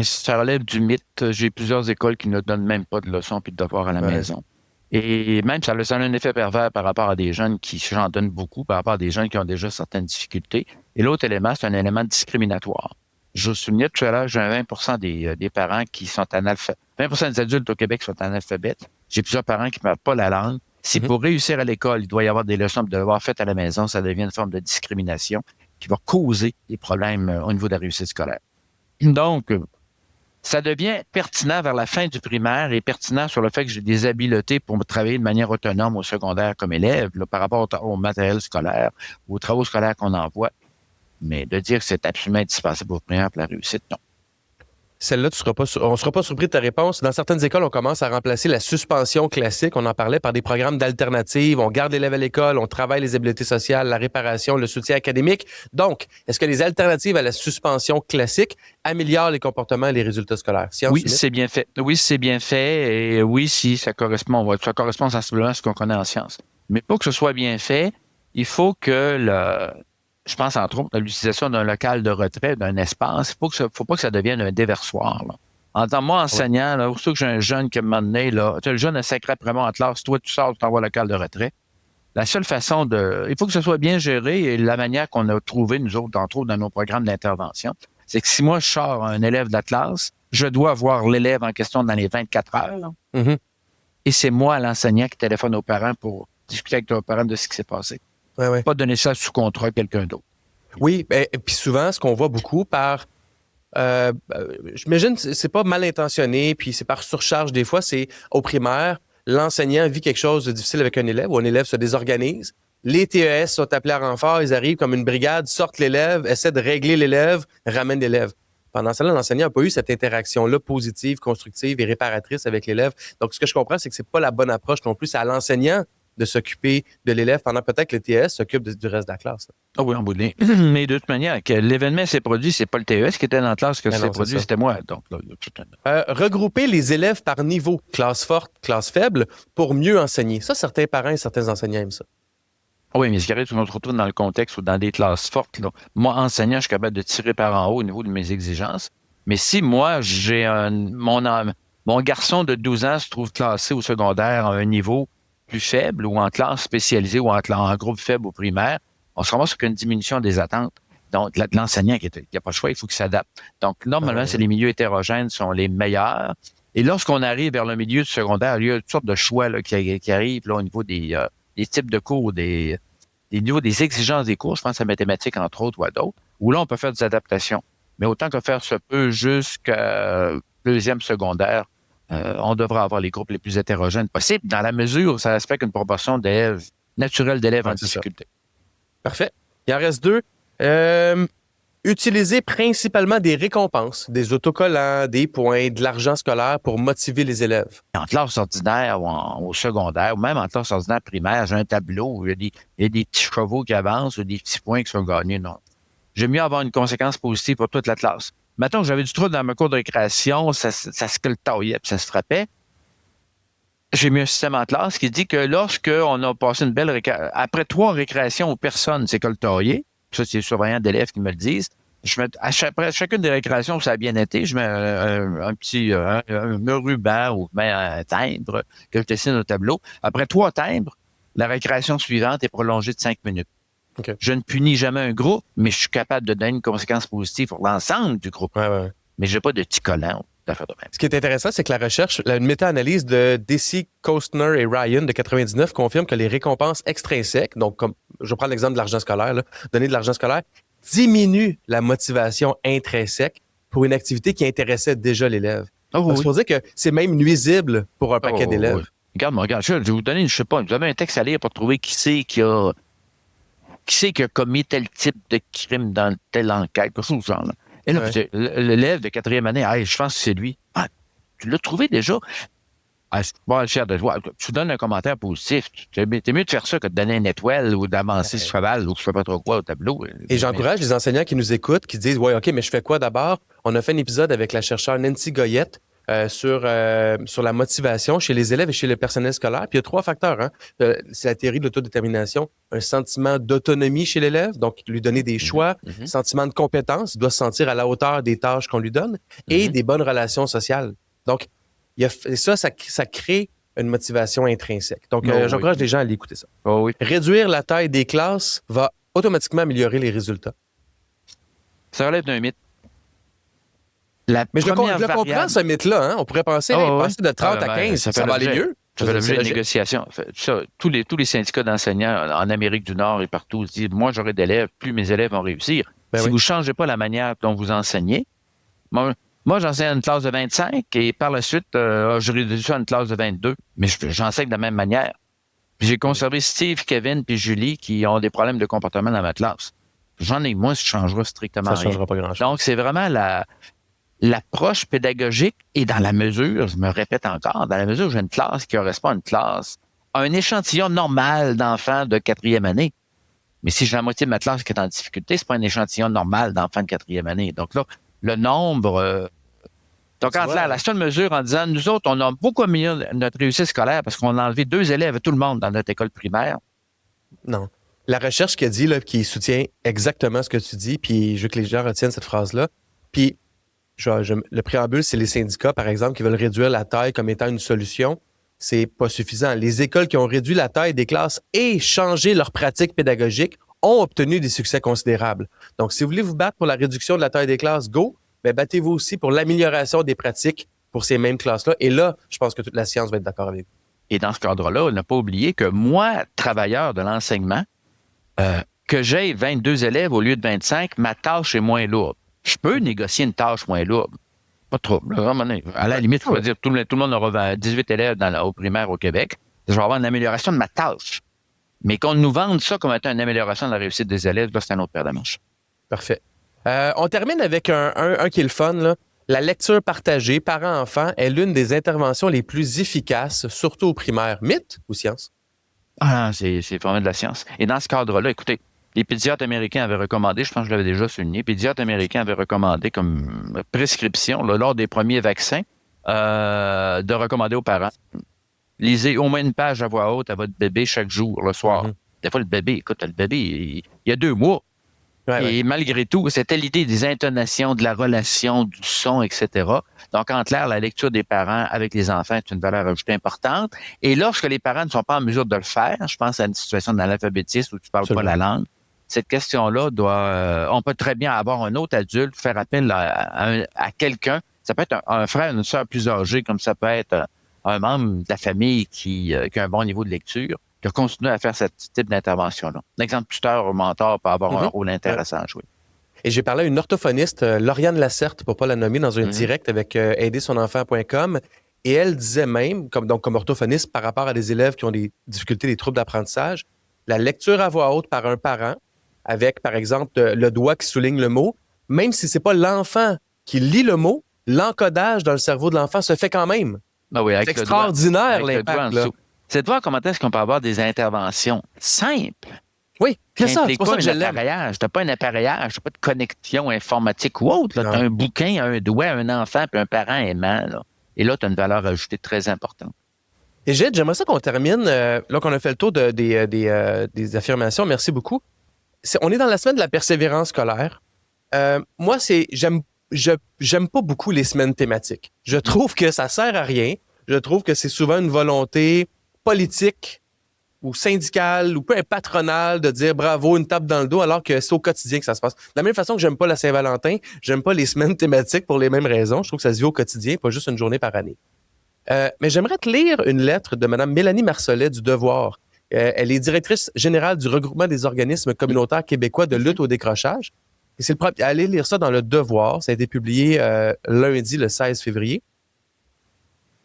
Ça relève du mythe. J'ai plusieurs écoles qui ne donnent même pas de leçons puis de devoirs à la maison. Et même, ça a un effet pervers par rapport à des jeunes qui j'en donnent beaucoup, par rapport à des jeunes qui ont déjà certaines difficultés. Et l'autre élément, c'est un élément discriminatoire. Je vous soulignais tout à l'heure, j'ai 20 des parents qui sont analphabètes. 20 des adultes au Québec sont analphabètes. J'ai plusieurs parents qui ne parlent pas la langue. Si pour réussir à l'école, il doit y avoir des leçons de devoirs faites à la maison, ça devient une forme de discrimination qui va causer des problèmes au niveau de la réussite scolaire. Donc, ça devient pertinent vers la fin du primaire et pertinent sur le fait que j'ai des habiletés pour travailler de manière autonome au secondaire comme élève, là, par rapport au matériel scolaire, aux travaux scolaires qu'on envoie. Mais de dire que c'est absolument indispensable au primaire pour la réussite, non.
Celle-là, on ne sera pas surpris de ta réponse. Dans certaines écoles, on commence à remplacer la suspension classique, on en parlait, par des programmes d'alternatives. On garde l'élève à l'école, on travaille les habiletés sociales, la réparation, le soutien académique. Donc, est-ce que les alternatives à la suspension classique améliorent les comportements et les résultats scolaires?
Oui, c'est bien fait. Oui, c'est bien fait. Et oui, si ça correspond sensiblement à ce qu'on connaît en sciences. Mais pour que ce soit bien fait, il faut que je pense entre autres à l'utilisation d'un local de retrait, d'un espace. Il faut pas que ça devienne un déversoir. Là. En tant que moi, enseignant, là, surtout que j'ai un jeune qui m'a donné, là, le jeune a sacré vraiment en classe, toi, tu sors, tu t'envoies au local de retrait. La seule façon il faut que ce soit bien géré et la manière qu'on a trouvé, nous autres, entre autres, dans nos programmes d'intervention, c'est que si moi, je sors un élève de la classe, je dois voir l'élève en question dans les 24 heures.
Mm-hmm.
Et c'est moi, l'enseignant, qui téléphone aux parents pour discuter avec leurs parents de ce qui s'est passé.
Ouais.
Pas donner ça sous contrat à quelqu'un d'autre.
Oui, et puis souvent, ce qu'on voit beaucoup j'imagine c'est pas mal intentionné, puis c'est par surcharge des fois, c'est au primaire, l'enseignant vit quelque chose de difficile avec un élève, ou un élève se désorganise. Les TES sont appelés à renfort, ils arrivent comme une brigade, sortent l'élève, essaient de régler l'élève, ramènent l'élève. Pendant ce temps-là, l'enseignant n'a pas eu cette interaction-là positive, constructive et réparatrice avec l'élève. Donc, ce que je comprends, c'est que c'est pas la bonne approche non plus. C'est à l'enseignant de s'occuper de l'élève pendant peut-être que le TES s'occupe du reste de la classe.
Ah oui, en bout de ligne. Mais de toute manière, que l'événement s'est produit, c'est pas le TES qui était dans la classe que s'est produit, c'était moi. Donc, là,
regrouper les élèves par niveau, classe forte, classe faible, pour mieux enseigner. Ça, certains parents et certains enseignants aiment ça.
Oui, mais ce qui arrive, on se retrouve dans le contexte ou dans des classes fortes. Là. Moi, enseignant, je suis capable de tirer par en haut au niveau de mes exigences. Mais si moi, mon garçon de 12 ans se trouve classé au secondaire à un niveau plus faible ou en classe spécialisée ou en groupe faible au primaire, on se ramasse avec une diminution des attentes. Donc, l'enseignant qui n'a pas le choix, il faut qu'il s'adapte. Donc, normalement, c'est les milieux hétérogènes sont les meilleurs. Et lorsqu'on arrive vers le milieu du secondaire, il y a toutes sortes de choix là, qui arrivent là, au niveau des types de cours, des niveaux des exigences des cours, je pense à mathématiques, entre autres, ou à d'autres, où là, on peut faire des adaptations. Mais autant que faire se peut jusqu'à deuxième secondaire, on devra avoir les groupes les plus hétérogènes possibles, dans la mesure où ça respecte une proportion d'élèves naturelle d'élèves en difficulté.
Parfait. Il en reste 2. Utiliser principalement des récompenses, des autocollants, des points, de l'argent scolaire pour motiver les élèves.
En classe ordinaire ou au secondaire, ou même en classe ordinaire primaire, j'ai un tableau où il y a des petits chevaux qui avancent ou des petits points qui sont gagnés. Non. J'aime mieux avoir une conséquence positive pour toute la classe. Mettons que j'avais du trouble dans ma cour de récréation, ça se coltaillait puis ça se frappait. J'ai mis un système en classe qui dit que lorsqu'on a passé une belle après 3 récréations où personne s'est coltaillé, ça c'est les surveillants d'élèves qui me le disent, je mets après chacune des récréations où ça a bien été, je mets un petit ruban ou un timbre que je dessine au tableau. Après 3 timbres, la récréation suivante est prolongée de 5 minutes.
Okay.
Je ne punis jamais un groupe, mais je suis capable de donner une conséquence positive pour l'ensemble du groupe.
Ouais.
Mais je n'ai pas de petits collants d'affaires de même.
Ce qui est intéressant, c'est que la recherche, une méta-analyse de Deci, Kostner et Ryan de 99 confirme que les récompenses extrinsèques, donc comme je prends l'exemple de l'argent scolaire, là, donner de l'argent scolaire, diminue la motivation intrinsèque pour une activité qui intéressait déjà l'élève. C'est pour dire que c'est même nuisible pour un paquet d'élèves.
Oui. Regarde, je vais vous donner, je sais pas, vous avez un texte à lire pour trouver qui c'est qui a commis tel type de crime dans telle enquête, quelque chose genre. Là. Et là, l'élève de 4e année, je pense que c'est lui. Ah, tu l'as trouvé déjà? Ah, c'est pas cher de voir. Tu donnes un commentaire positif. T'es mieux de faire ça que de donner une étoile ou d'avancer ce cheval ou je sais pas trop quoi au tableau.
Et j'encourage les enseignants qui nous écoutent, qui disent, ouais, OK, mais je fais quoi d'abord? On a fait un épisode avec la chercheure Nancy Goyette sur la motivation chez les élèves et chez le personnel scolaire. Puis il y a 3 facteurs. Hein. C'est la théorie de l'autodétermination. Un sentiment d'autonomie chez l'élève, donc lui donner des choix, sentiment de compétence, il doit se sentir à la hauteur des tâches qu'on lui donne, et des bonnes relations sociales. Donc, ça crée une motivation intrinsèque. Donc, j'encourage les gens à aller écouter ça.
Oh oui.
Réduire la taille des classes va automatiquement améliorer les résultats.
Ça relève d'un mythe.
Mais je le comprends, ce mythe-là. Hein? On pourrait penser, passer de 30 à 15, ça va aller mieux.
Ça fait l'objet de négociations. Tous les syndicats d'enseignants en Amérique du Nord et partout se disent, moi, j'aurai d'élèves, plus mes élèves vont réussir. Si vous ne changez pas la manière dont vous enseignez, moi, j'enseigne à une classe de 25 et par la suite, je réduis ça à une classe de 22. Mais j'enseigne de la même manière. Puis j'ai conservé Steve, Kevin puis Julie qui ont des problèmes de comportement dans ma classe. J'en ai moins, ça ne changera strictement rien.
Ça ne changera pas grand-chose.
Donc, c'est vraiment l'approche pédagogique et dans la mesure, je me répète encore, dans la mesure où j'ai une classe qui correspond à une classe, un échantillon normal d'enfants de 4e année. Mais si j'ai la moitié de ma classe qui est en difficulté, c'est pas un échantillon normal d'enfants de 4e année. Donc là, le nombre... Donc, en clair, la seule mesure en disant, nous autres, on a beaucoup amélioré notre réussite scolaire parce qu'on a enlevé 2 élèves à tout le monde dans notre école primaire.
Non. La recherche qui a dit, là, qui soutient exactement ce que tu dis, puis je veux que les gens retiennent cette phrase-là. Puis, le préambule, c'est les syndicats, par exemple, qui veulent réduire la taille comme étant une solution. C'est pas suffisant. Les écoles qui ont réduit la taille des classes et changé leurs pratiques pédagogiques ont obtenu des succès considérables. Donc, si vous voulez vous battre pour la réduction de la taille des classes, go! Ben, battez-vous aussi pour l'amélioration des pratiques pour ces mêmes classes-là. Et là, je pense que toute la science va être d'accord avec vous.
Et dans ce cadre-là, on n'a pas oublié que moi, travailleur de l'enseignement, que j'ai 22 élèves au lieu de 25, ma tâche est moins lourde. Je peux négocier une tâche moins lourde. Pas trop. À la limite, je peux dire tout le monde aura 18 élèves au primaire au Québec. Je vais avoir une amélioration de ma tâche. Mais qu'on nous vende ça comme étant une amélioration de la réussite des élèves, là, c'est un autre paire de manches.
Parfait. On termine avec un qui est le fun, là. La lecture partagée parents-enfants est l'une des interventions les plus efficaces, surtout au primaire. Mythe ou science?
Ah, c'est vraiment de la science. Et dans ce cadre-là, écoutez, les pédiatres américains avaient recommandé, je pense que je l'avais déjà souligné, les pédiatres américains avaient recommandé comme prescription, là, lors des premiers vaccins, de recommander aux parents, lisez au moins une page à voix haute à votre bébé chaque jour, le soir. Des fois, le bébé, il y a 2 mois. Et malgré tout, c'était l'idée des intonations, de la relation, du son, etc. Donc, en clair, la lecture des parents avec les enfants est une valeur ajoutée importante. Et lorsque les parents ne sont pas en mesure de le faire, je pense à une situation d'analphabétisme où tu parles pas la langue, cette question-là on peut très bien avoir un autre adulte, faire appel à quelqu'un. Ça peut être un frère, une sœur plus âgée, comme ça peut être un membre de la famille qui a un bon niveau de lecture, qui a continué à faire ce type d'intervention-là. L'exemple tuteur ou mentor peut avoir un rôle intéressant à jouer.
Et j'ai parlé à une orthophoniste, Lauriane Lacerte, pour ne pas la nommer, dans un direct avec aidersonenfant.com. Et elle disait même, comme orthophoniste, par rapport à des élèves qui ont des difficultés, des troubles d'apprentissage, la lecture à voix haute par un parent, avec, par exemple, le doigt qui souligne le mot, même si ce n'est pas l'enfant qui lit le mot, l'encodage dans le cerveau de l'enfant se fait quand même.
Ben oui,
c'est extraordinaire, l'impact.
C'est de voir comment est-ce qu'on peut avoir des interventions simples.
Oui, c'est ça. C'est pour ça que je l'aime.
T'as pas un appareillage, t'as pas de connexion informatique ou autre. T'as un bouquin, un doigt, un enfant puis un parent aimant. Là. Et là, tu as une valeur ajoutée très importante.
Et Gilles, j'aimerais ça qu'on termine, là qu'on a fait le tour des affirmations. Merci beaucoup. On est dans la semaine de la persévérance scolaire. Moi, j'aime pas beaucoup les semaines thématiques. Je trouve que ça sert à rien. Je trouve que c'est souvent une volonté politique ou syndicale ou peu patronale de dire bravo, une tape dans le dos, alors que c'est au quotidien que ça se passe. De la même façon que j'aime pas la Saint-Valentin, j'aime pas les semaines thématiques pour les mêmes raisons. Je trouve que ça se vit au quotidien, pas juste une journée par année. Mais j'aimerais te lire une lettre de Mme Mélanie Marcelet du Devoir. Elle est directrice générale du regroupement des organismes communautaires québécois de lutte au décrochage. Et allez lire ça dans Le Devoir. Ça a été publié lundi, le 16 février.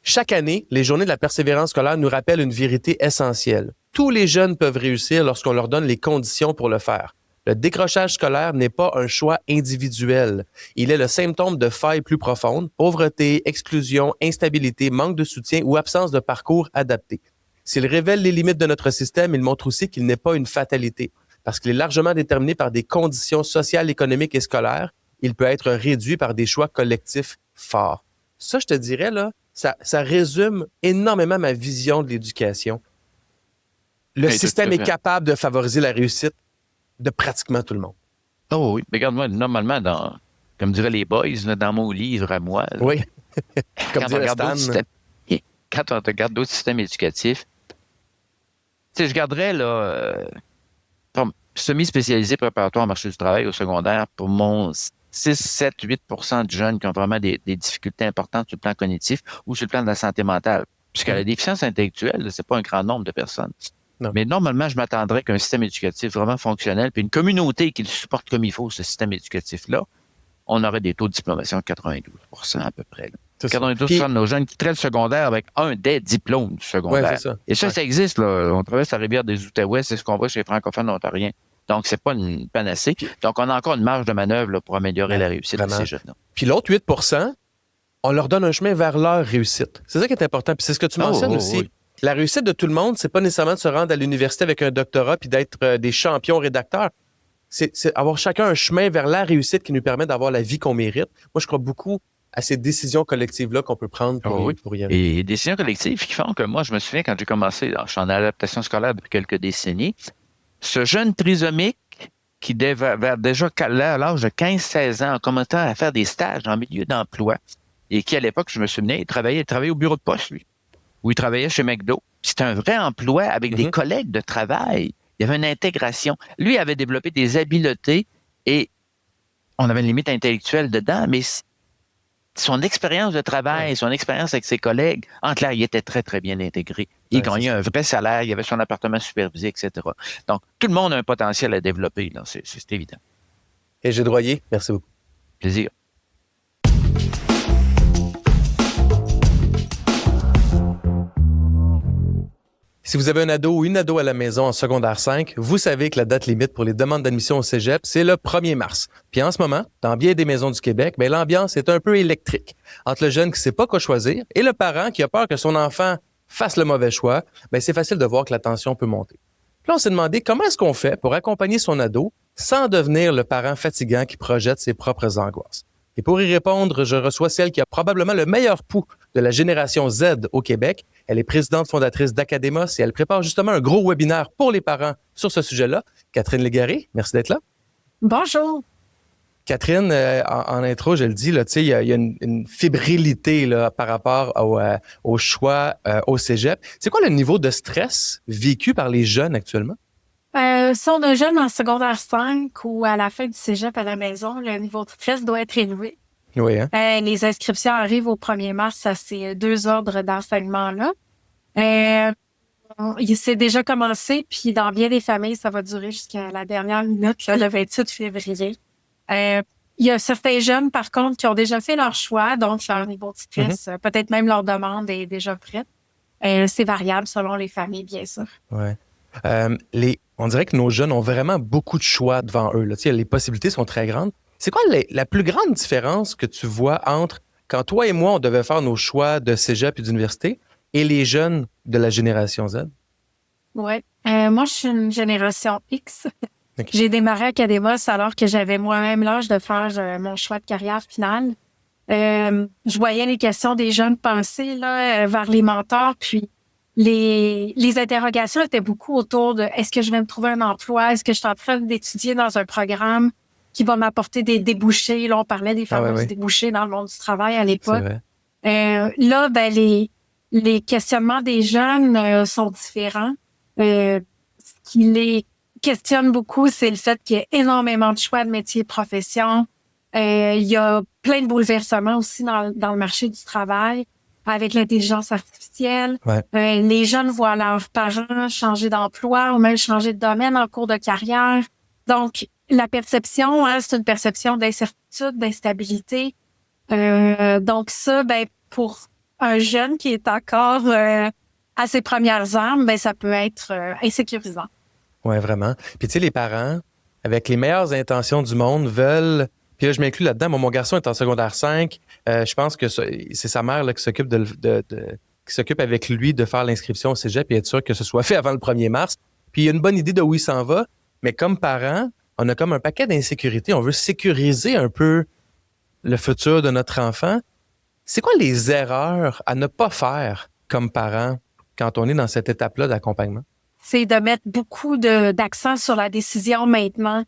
Chaque année, les journées de la persévérance scolaire nous rappellent une vérité essentielle. Tous les jeunes peuvent réussir lorsqu'on leur donne les conditions pour le faire. Le décrochage scolaire n'est pas un choix individuel. Il est le symptôme de failles plus profondes, pauvreté, exclusion, instabilité, manque de soutien ou absence de parcours adapté. S'il révèle les limites de notre système, il montre aussi qu'il n'est pas une fatalité. Parce qu'il est largement déterminé par des conditions sociales, économiques et scolaires, il peut être réduit par des choix collectifs forts. Ça, je te dirais, là, ça résume énormément ma vision de l'éducation. Le
Oui, tout
système
à
est
fait.
capable de favoriser la réussite de pratiquement tout le monde.
Oh oui, mais regarde-moi, normalement, comme diraient les boys, là, dans mon livre à moi, là,
Oui, comme
quand on
dirait
regarde d'autres
Stan.
systèmes, quand on regarde d'autres systèmes éducatifs, tu sais, je garderais là, comme semi-spécialisé préparatoire au marché du travail au secondaire pour mon 6, 7, 8% de jeunes qui ont vraiment des difficultés importantes sur le plan cognitif ou sur le plan de la santé mentale. Puisqu'à la déficience intellectuelle, c'est pas un grand nombre de personnes.
Non.
Mais normalement, je m'attendrais qu'un système éducatif vraiment fonctionnel, puis une communauté qui le supporte comme il faut, ce système éducatif-là, on aurait des taux de diplomation de 92% à peu près. Là.
C'est ça.
92% de nos jeunes quitteraient le secondaire avec un des diplômes du
Oui,
secondaire.
c'est ça.
Et ça,
Ouais.
ça existe. Là. On traverse la rivière des Outaouais, c'est ce qu'on voit chez les francophones ontariens. Donc, c'est pas une panacée. Donc, on a encore une marge de manœuvre là, pour améliorer la réussite de
Vraiment.
ces jeunes-là.
Puis l'autre 8%, on leur donne un chemin vers leur réussite. C'est ça qui est important. Puis c'est ce que tu mentionnes aussi.
Oui.
La réussite de tout le monde, c'est pas nécessairement de se rendre à l'université avec un doctorat puis d'être des champions rédacteurs. C'est avoir chacun un chemin vers la réussite qui nous permet d'avoir la vie qu'on mérite. Moi, je crois beaucoup à ces décisions collectives-là qu'on peut prendre pour y arriver.
Et des décisions collectives qui font que moi, je me souviens quand j'ai commencé, je suis en adaptation scolaire depuis quelques décennies, ce jeune trisomique qui vers déjà à l'âge de 15-16 ans a commencé à faire des stages en milieu d'emploi et qui, à l'époque, je me souvenais, il travaillait au bureau de poste, lui, où il travaillait chez McDo. C'était un vrai emploi avec des collègues de travail. Il y avait une intégration. Lui avait développé des habiletés et on avait une limite intellectuelle dedans, mais son expérience de travail, son expérience avec ses collègues, en clair, il était très, très bien intégré. Il gagnait un vrai salaire, il avait son appartement supervisé, etc. Donc, tout le monde a un potentiel à développer, là, c'est évident.
Et Gilles Droyer, merci beaucoup.
Plaisir.
Si vous avez un ado ou une ado à la maison en secondaire 5, vous savez que la date limite pour les demandes d'admission au cégep, c'est le 1er mars. Puis en ce moment, dans bien des maisons du Québec, l'ambiance est un peu électrique. Entre le jeune qui ne sait pas quoi choisir et le parent qui a peur que son enfant fasse le mauvais choix, c'est facile de voir que la tension peut monter. Puis là, on s'est demandé comment est-ce qu'on fait pour accompagner son ado sans devenir le parent fatigant qui projette ses propres angoisses. Et pour y répondre, je reçois celle qui a probablement le meilleur pouls de la génération Z au Québec. Elle est présidente fondatrice d'Academos et elle prépare justement un gros webinaire pour les parents sur ce sujet-là. Catherine Légaré, merci d'être là.
Bonjour.
Catherine, en intro, je le dis, il y a une fébrilité là, par rapport au choix au cégep. C'est quoi le niveau de stress vécu par les jeunes actuellement?
Si on a un jeune en secondaire 5 ou à la fin du cégep à la maison, le niveau de stress doit être élevé.
Oui, hein?
Les inscriptions arrivent au 1er mars à ces 2 ordres d'enseignement-là. Il s'est déjà commencé, puis dans bien des familles, ça va durer jusqu'à la dernière minute, là, le 28 février. Il y a certains jeunes, par contre, qui ont déjà fait leur choix, donc leur niveau de stress, peut-être même leur demande est déjà prête. C'est variable selon les familles, bien sûr.
Ouais. On dirait que nos jeunes ont vraiment beaucoup de choix devant eux. Là. Les possibilités sont très grandes. C'est quoi la plus grande différence que tu vois entre quand toi et moi, on devait faire nos choix de cégep et d'université et les jeunes de la génération Z?
Oui. Moi, je suis une génération X.
Okay.
J'ai démarré à Academos alors que j'avais moi-même l'âge de faire mon choix de carrière finale. Je voyais les questions des jeunes passer là, vers les mentors, puis les interrogations étaient beaucoup autour de est-ce que je vais me trouver un emploi? Est-ce que je suis en train d'étudier dans un programme qui va m'apporter des débouchés? Là, on parlait des fameux débouchés dans le monde du travail à l'époque. Là, les questionnements des jeunes sont différents. Ce qui les questionne beaucoup, c'est le fait qu'il y ait énormément de choix de métiers et professions. Il y a plein de bouleversements aussi dans le marché du travail avec l'intelligence artificielle. Les jeunes voient leurs parents changer d'emploi ou même changer de domaine en cours de carrière. Donc, la perception, c'est une perception d'incertitude, d'instabilité. Donc ça, pour un jeune qui est encore à ses premières armes, ça peut être insécurisant.
Oui, vraiment. Puis tu sais, les parents, avec les meilleures intentions du monde, veulent... Puis là, je m'inclus là-dedans. Moi, mon garçon est en secondaire 5. Je pense que c'est sa mère là, qui s'occupe qui s'occupe avec lui de faire l'inscription au cégep et être sûr que ce soit fait avant le 1er mars. Puis il y a une bonne idée de où il s'en va. Mais comme parents, on a comme un paquet d'insécurité. On veut sécuriser un peu le futur de notre enfant. C'est quoi les erreurs à ne pas faire comme parent quand on est dans cette étape-là d'accompagnement?
C'est de mettre beaucoup d'accent sur la décision maintenant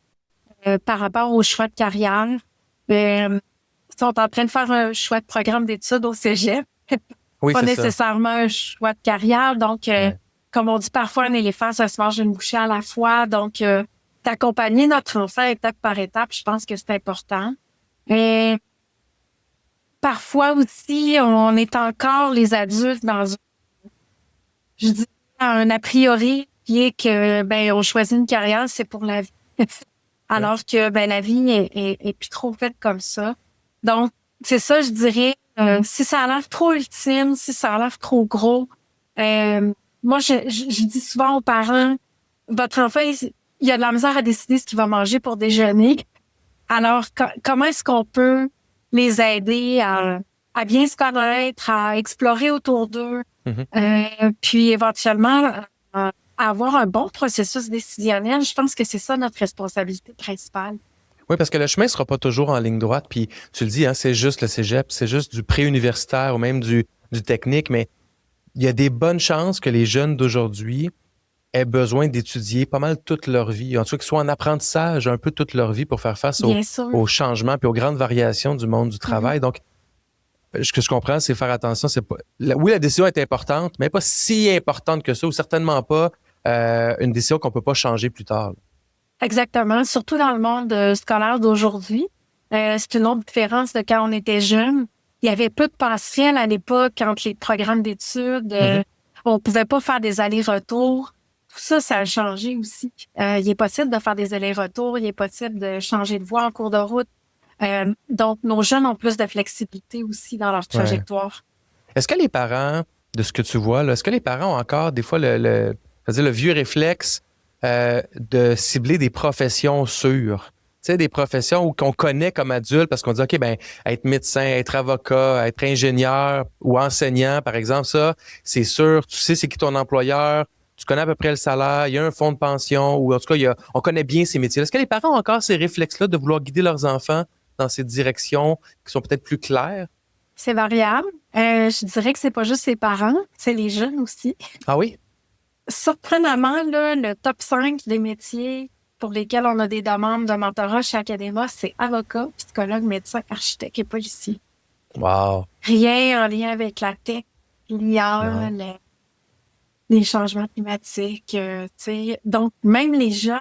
par rapport au choix de carrière. Ils sont en train de faire un choix de programme d'études au cégep.
Oui,
Pas
c'est ça.
nécessairement un choix de carrière. Donc, comme on dit parfois, un éléphant, ça se mange une bouchée à la fois. Donc, d'accompagner notre enfant étape par étape, je pense que c'est important. Et parfois aussi, on est encore les adultes dans je dis un a priori qui est que on choisit une carrière, c'est pour la vie. Alors que la vie est plus trop faite comme ça. Donc, c'est ça, je dirais, si ça a l'air trop ultime, si ça a l'air trop gros, moi, je dis souvent aux parents, votre enfant, il a de la misère à décider ce qu'il va manger pour déjeuner. Alors, comment est-ce qu'on peut les aider à bien se connaître, à explorer autour d'eux, puis éventuellement à avoir un bon processus décisionnel? Je pense que c'est ça notre responsabilité principale.
Oui, parce que le chemin ne sera pas toujours en ligne droite. Puis tu le dis, hein, c'est juste le cégep, c'est juste du préuniversitaire ou même du technique, mais il y a des bonnes chances que les jeunes d'aujourd'hui aient besoin d'étudier pas mal toute leur vie. En tout cas, qu'ils soient en apprentissage un peu toute leur vie pour faire face aux changements puis aux grandes variations du monde du travail. Donc, ce que je comprends, c'est faire attention. C'est pas, oui, la décision est importante, mais pas si importante que ça, ou certainement pas une décision qu'on peut pas changer plus tard.
Exactement. Surtout dans le monde scolaire d'aujourd'hui. C'est une autre différence de quand on était jeune. Il y avait peu de passerelles à l'époque entre les programmes d'études. On pouvait pas faire des allers-retours. Tout ça, ça a changé aussi. Il est possible de faire des allers-retours. Il est possible de changer de voie en cours de route. Donc, nos jeunes ont plus de flexibilité aussi dans leur trajectoire.
Est-ce que les parents, de ce que tu vois, là, est-ce que les parents ont encore des fois le vieux réflexe de cibler des professions sûres? Tu sais, des professions qu'on connaît comme adultes parce qu'on dit, OK, être médecin, être avocat, être ingénieur ou enseignant, par exemple, ça, c'est sûr, tu sais c'est qui ton employeur, tu connais à peu près le salaire, il y a un fonds de pension ou en tout cas, on connaît bien ces métiers. Est-ce que les parents ont encore ces réflexes-là de vouloir guider leurs enfants dans ces directions qui sont peut-être plus claires?
C'est variable. Je dirais que c'est pas juste les parents, c'est les jeunes aussi.
Ah oui?
Surprenamment, là, le top 5 des métiers pour lesquels on a des demandes de mentorat chez Académa, c'est avocat, psychologue, médecin, architecte et policier.
Wow!
Rien en lien avec la tech, l'IA, les changements climatiques. Tu sais. Donc, même les gens,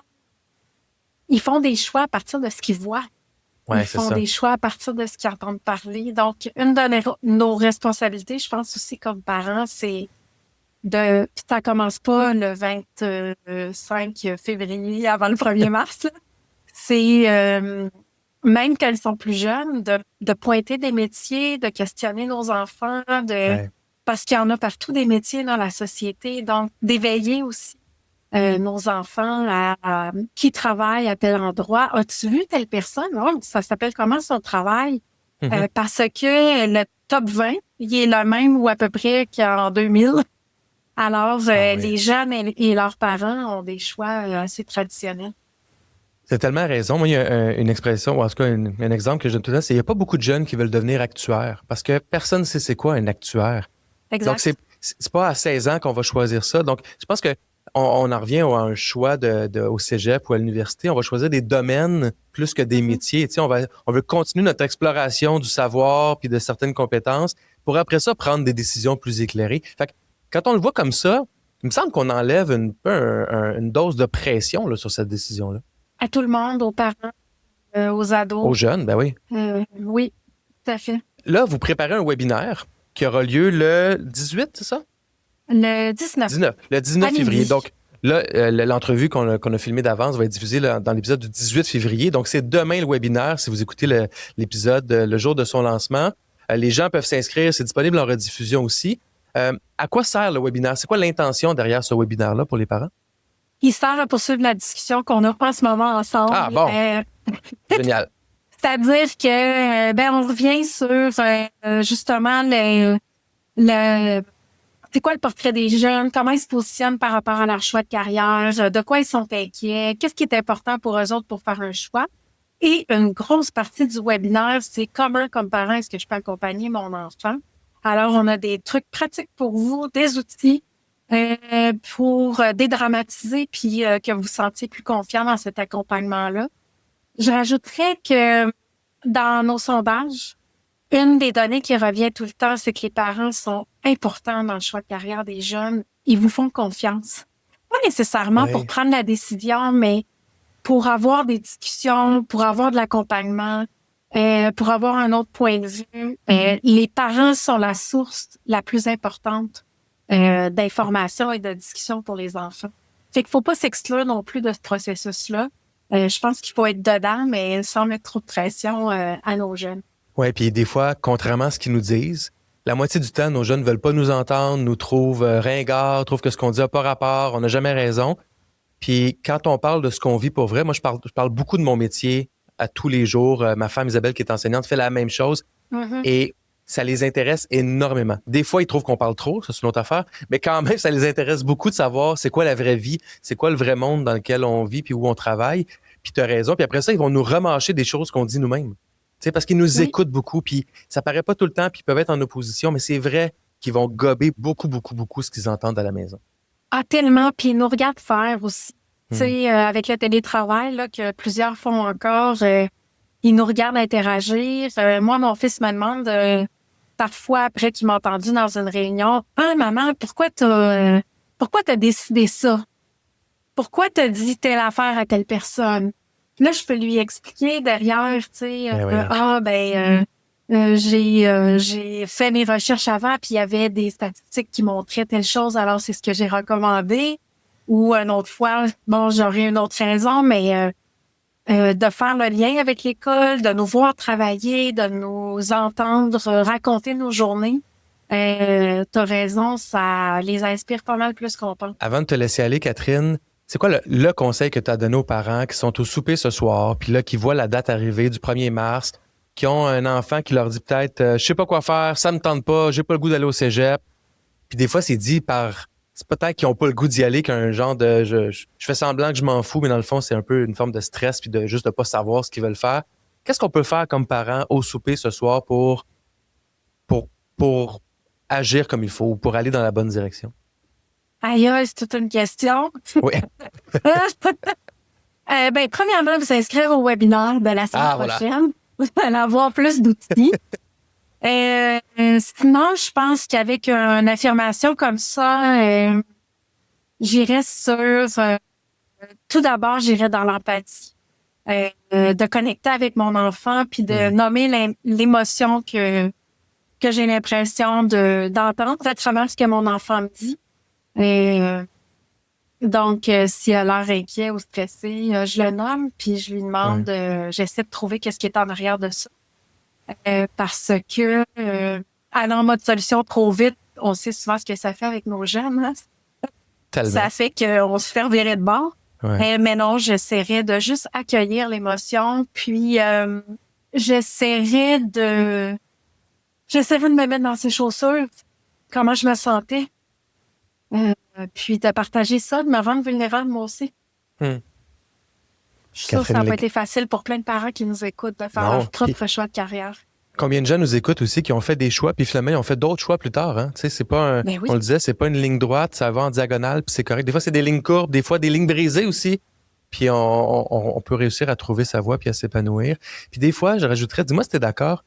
ils font des choix à partir de ce qu'ils voient. Ils font des choix à partir de ce qu'ils entendent parler. Donc, une de nos responsabilités, je pense aussi comme parents, c'est ça commence pas le 25 février avant le 1er mars. Là. C'est même quand ils sont plus jeunes, de pointer des métiers, de questionner nos enfants, parce qu'il y en a partout des métiers dans la société. Donc, d'éveiller aussi nos enfants à qui travaille à tel endroit. As-tu vu telle personne? Oh, ça s'appelle comment son travail? Parce que le top 20, il est le même ou à peu près qu'en 2000. Alors, les jeunes et leurs parents ont des choix assez traditionnels.
C'est tellement raison. Moi, il y a une expression, ou en tout cas un exemple que je donne tout le temps, c'est qu'il n'y a pas beaucoup de jeunes qui veulent devenir actuaires parce que personne ne sait c'est quoi un actuaire.
Exact.
Donc, c'est pas à 16 ans qu'on va choisir ça. Donc, je pense que on en revient à un choix au cégep ou à l'université. On va choisir des domaines plus que des métiers. Tu sais, on veut continuer notre exploration du savoir puis de certaines compétences pour après ça prendre des décisions plus éclairées. Fait que, quand on le voit comme ça, il me semble qu'on enlève une dose de pression là, sur cette décision-là.
À tout le monde, aux parents, aux ados.
Aux jeunes, ben oui.
Oui, tout à fait.
Là, vous préparez un webinaire qui aura lieu le 18, c'est ça?
Le 19.
Le 19
à
février.
Midi.
Donc, là, l'entrevue qu'on a filmée d'avance va être diffusée dans l'épisode du 18 février. Donc, c'est demain le webinaire, si vous écoutez l'épisode le jour de son lancement. Les gens peuvent s'inscrire, c'est disponible en rediffusion aussi. À quoi sert le webinaire? C'est quoi l'intention derrière ce webinaire-là pour les parents?
Il sert à poursuivre la discussion qu'on a en ce moment ensemble.
Ah bon! Génial.
C'est-à-dire que on revient sur justement c'est quoi le portrait des jeunes, comment ils se positionnent par rapport à leur choix de carrière, de quoi ils sont inquiets, qu'est-ce qui est important pour eux autres pour faire un choix. Et une grosse partie du webinaire, c'est comment, comme parent, est-ce que je peux accompagner mon enfant? Alors, on a des trucs pratiques pour vous, des outils pour dédramatiser puis que vous vous sentiez plus confiant dans cet accompagnement-là. Je rajouterais que dans nos sondages, une des données qui revient tout le temps, c'est que les parents sont importants dans le choix de carrière des jeunes. Ils vous font confiance. Pas nécessairement pour prendre la décision, mais pour avoir des discussions, pour avoir de l'accompagnement, pour avoir un autre point de vue. Les parents sont la source la plus importante d'informations et de discussions pour les enfants. Fait qu'il faut pas s'exclure non plus de ce processus-là. Je pense qu'il faut être dedans, mais sans mettre trop de pression à nos jeunes.
Oui, puis des fois, contrairement à ce qu'ils nous disent, la moitié du temps, nos jeunes ne veulent pas nous entendre, nous trouvent ringards, trouvent que ce qu'on dit n'a pas rapport, on n'a jamais raison. Puis quand on parle de ce qu'on vit pour vrai, moi, je parle beaucoup de mon métier à tous les jours. Ma femme Isabelle, qui est enseignante, fait la même chose.
Mm-hmm.
Et ça les intéresse énormément. Des fois, ils trouvent qu'on parle trop, ça c'est une autre affaire, mais quand même, ça les intéresse beaucoup de savoir c'est quoi la vraie vie, c'est quoi le vrai monde dans lequel on vit puis où on travaille. Puis tu as raison. Puis après ça, ils vont nous remâcher des choses qu'on dit nous-mêmes. Tu sais, parce qu'ils nous écoutent beaucoup, puis ça paraît pas tout le temps, puis ils peuvent être en opposition, mais c'est vrai qu'ils vont gober beaucoup, beaucoup, beaucoup ce qu'ils entendent à la maison.
Ah, tellement. Puis ils nous regardent faire aussi. Tu sais, avec le télétravail, là, que plusieurs font encore, ils nous regardent interagir. Moi, mon fils me demande, parfois, après qu'il m'a entendu dans une réunion, « Ah, maman, pourquoi t'as décidé ça? Pourquoi t'as dit telle affaire à telle personne? » Là, je peux lui expliquer derrière, tu sais, j'ai fait mes recherches avant, puis il y avait des statistiques qui montraient telle chose, alors c'est ce que j'ai recommandé. Ou une autre fois, bon, j'aurais une autre raison, mais de faire le lien avec l'école, de nous voir travailler, de nous entendre raconter nos journées. T'as raison, ça les inspire pas mal plus qu'on pense.
Avant de te laisser aller, Catherine, c'est quoi le conseil que tu as donné aux parents qui sont au souper ce soir, puis là, qui voient la date arriver du 1er mars, qui ont un enfant qui leur dit peut-être je sais pas quoi faire, ça me tente pas, j'ai pas le goût d'aller au cégep. Puis des fois, c'est dit par... C'est peut-être qu'ils n'ont pas le goût d'y aller, qu'un genre de... Je fais semblant que je m'en fous, mais dans le fond, c'est un peu une forme de stress puis de juste de pas savoir ce qu'ils veulent faire. Qu'est-ce qu'on peut faire comme parents au souper ce soir pour agir comme il faut, pour aller dans la bonne direction?
Aïe, c'est toute une question.
Oui.
Premièrement, vous inscrire au webinaire de la semaine prochaine. Vous allez avoir plus d'outils. Sinon, je pense qu'avec une affirmation comme ça, j'irais sur... tout d'abord, j'irais dans l'empathie. De connecter avec mon enfant puis de nommer l'émotion que j'ai l'impression d'entendre à travers ce que mon enfant me dit. Donc, si elle a l'air inquiet ou stressé, je le nomme puis je lui demande, j'essaie de trouver qu'est-ce qui est en arrière de ça. Parce que aller en mode solution trop vite, on sait souvent ce que ça fait avec nos jeunes. Hein? Ça fait qu'on se fait revirer de bord. Ouais. Mais non, j'essaierais de juste accueillir l'émotion, puis j'essaierais de me mettre dans ses chaussures, comment je me sentais, puis de partager ça, de me rendre vulnérable moi aussi. Je suis sûre que ça n'a pas été facile pour plein de parents qui nous écoutent de faire leur propre choix de carrière.
Combien de gens nous écoutent aussi qui ont fait des choix, puis finalement, ils ont fait d'autres choix plus tard. Hein? Tu sais, c'est pas on le disait, c'est pas une ligne droite, ça va en diagonale, puis c'est correct. Des fois, c'est des lignes courbes, des fois, des lignes brisées aussi. Puis on peut réussir à trouver sa voie puis à s'épanouir. Puis des fois, je rajouterais, dis-moi si t'es d'accord,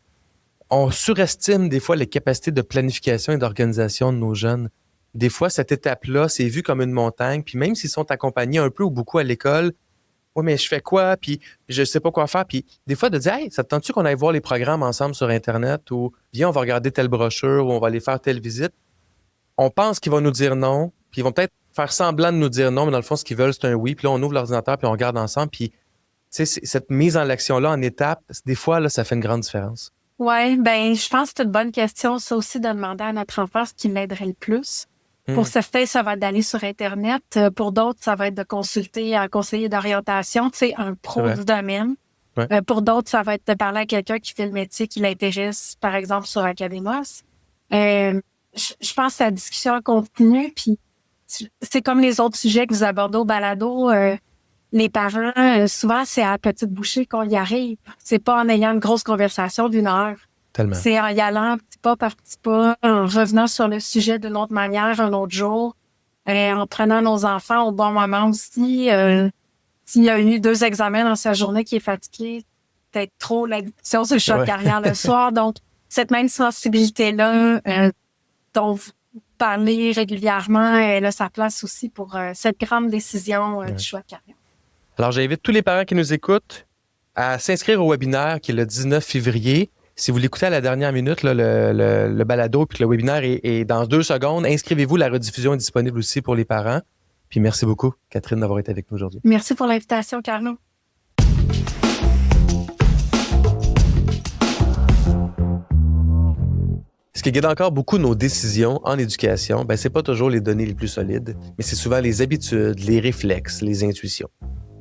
on surestime des fois les capacités de planification et d'organisation de nos jeunes. Des fois, cette étape-là, c'est vu comme une montagne, puis même s'ils sont accompagnés un peu ou beaucoup à l'école, « Oui, mais je fais quoi? » Puis je sais pas quoi faire. Puis des fois, de dire « Hey, ça te tente-tu qu'on aille voir les programmes ensemble sur Internet? » Ou « Viens, on va regarder telle brochure ou on va aller faire telle visite. » On pense qu'ils vont nous dire non, puis ils vont peut-être faire semblant de nous dire non, mais dans le fond, ce qu'ils veulent, c'est un oui. Puis là, on ouvre l'ordinateur, puis on regarde ensemble. Puis, tu sais, cette mise en action-là, en étapes, des fois, là, ça fait une grande différence.
Oui, je pense que c'est une bonne question, ça aussi, de demander à notre enfant ce qui l'aiderait le plus. Pour certains, ça va être d'aller sur Internet. Pour d'autres, ça va être de consulter un conseiller d'orientation, tu sais, un pro du domaine. Ouais. Pour d'autres, ça va être de parler à quelqu'un qui fait le métier qui l'intéresse, par exemple, sur Academos. Je pense que la discussion continue, puis c'est comme les autres sujets que vous abordez au balado. les parents, souvent, c'est à la petite bouchée qu'on y arrive. C'est pas en ayant une grosse conversation d'1 heure.
Tellement.
C'est en y allant petit pas par petit pas, en revenant sur le sujet d'une autre manière un autre jour, en prenant nos enfants au bon moment aussi. S'il y a eu 2 examens dans sa journée qui est fatigué, peut-être trop la discussion sur le choix de carrière le soir. Donc, cette même sensibilité-là dont vous parlez régulièrement, elle a sa place aussi pour cette grande décision du choix de carrière.
Alors, j'invite tous les parents qui nous écoutent à s'inscrire au webinaire qui est le 19 février. Si vous l'écoutez à la dernière minute, là, le balado, puis que le webinaire est dans 2 secondes, inscrivez-vous. La rediffusion est disponible aussi pour les parents. Puis merci beaucoup, Catherine, d'avoir été avec nous aujourd'hui.
Merci pour l'invitation, Carlo.
Ce qui guide encore beaucoup nos décisions en éducation, c'est pas toujours les données les plus solides, mais c'est souvent les habitudes, les réflexes, les intuitions.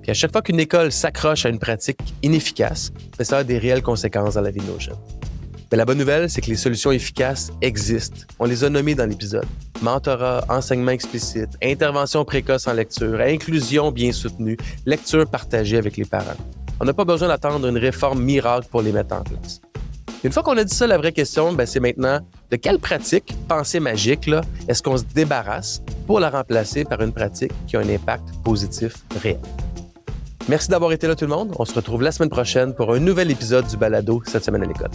Puis à chaque fois qu'une école s'accroche à une pratique inefficace, ça a des réelles conséquences dans la vie de nos jeunes. Mais la bonne nouvelle, c'est que les solutions efficaces existent. On les a nommées dans l'épisode. Mentorat, enseignement explicite, intervention précoce en lecture, inclusion bien soutenue, lecture partagée avec les parents. On n'a pas besoin d'attendre une réforme miracle pour les mettre en place. Une fois qu'on a dit ça, la vraie question, c'est maintenant de quelle pratique, pensée magique, là, est-ce qu'on se débarrasse pour la remplacer par une pratique qui a un impact positif réel? Merci d'avoir été là tout le monde. On se retrouve la semaine prochaine pour un nouvel épisode du balado Cette semaine à l'école.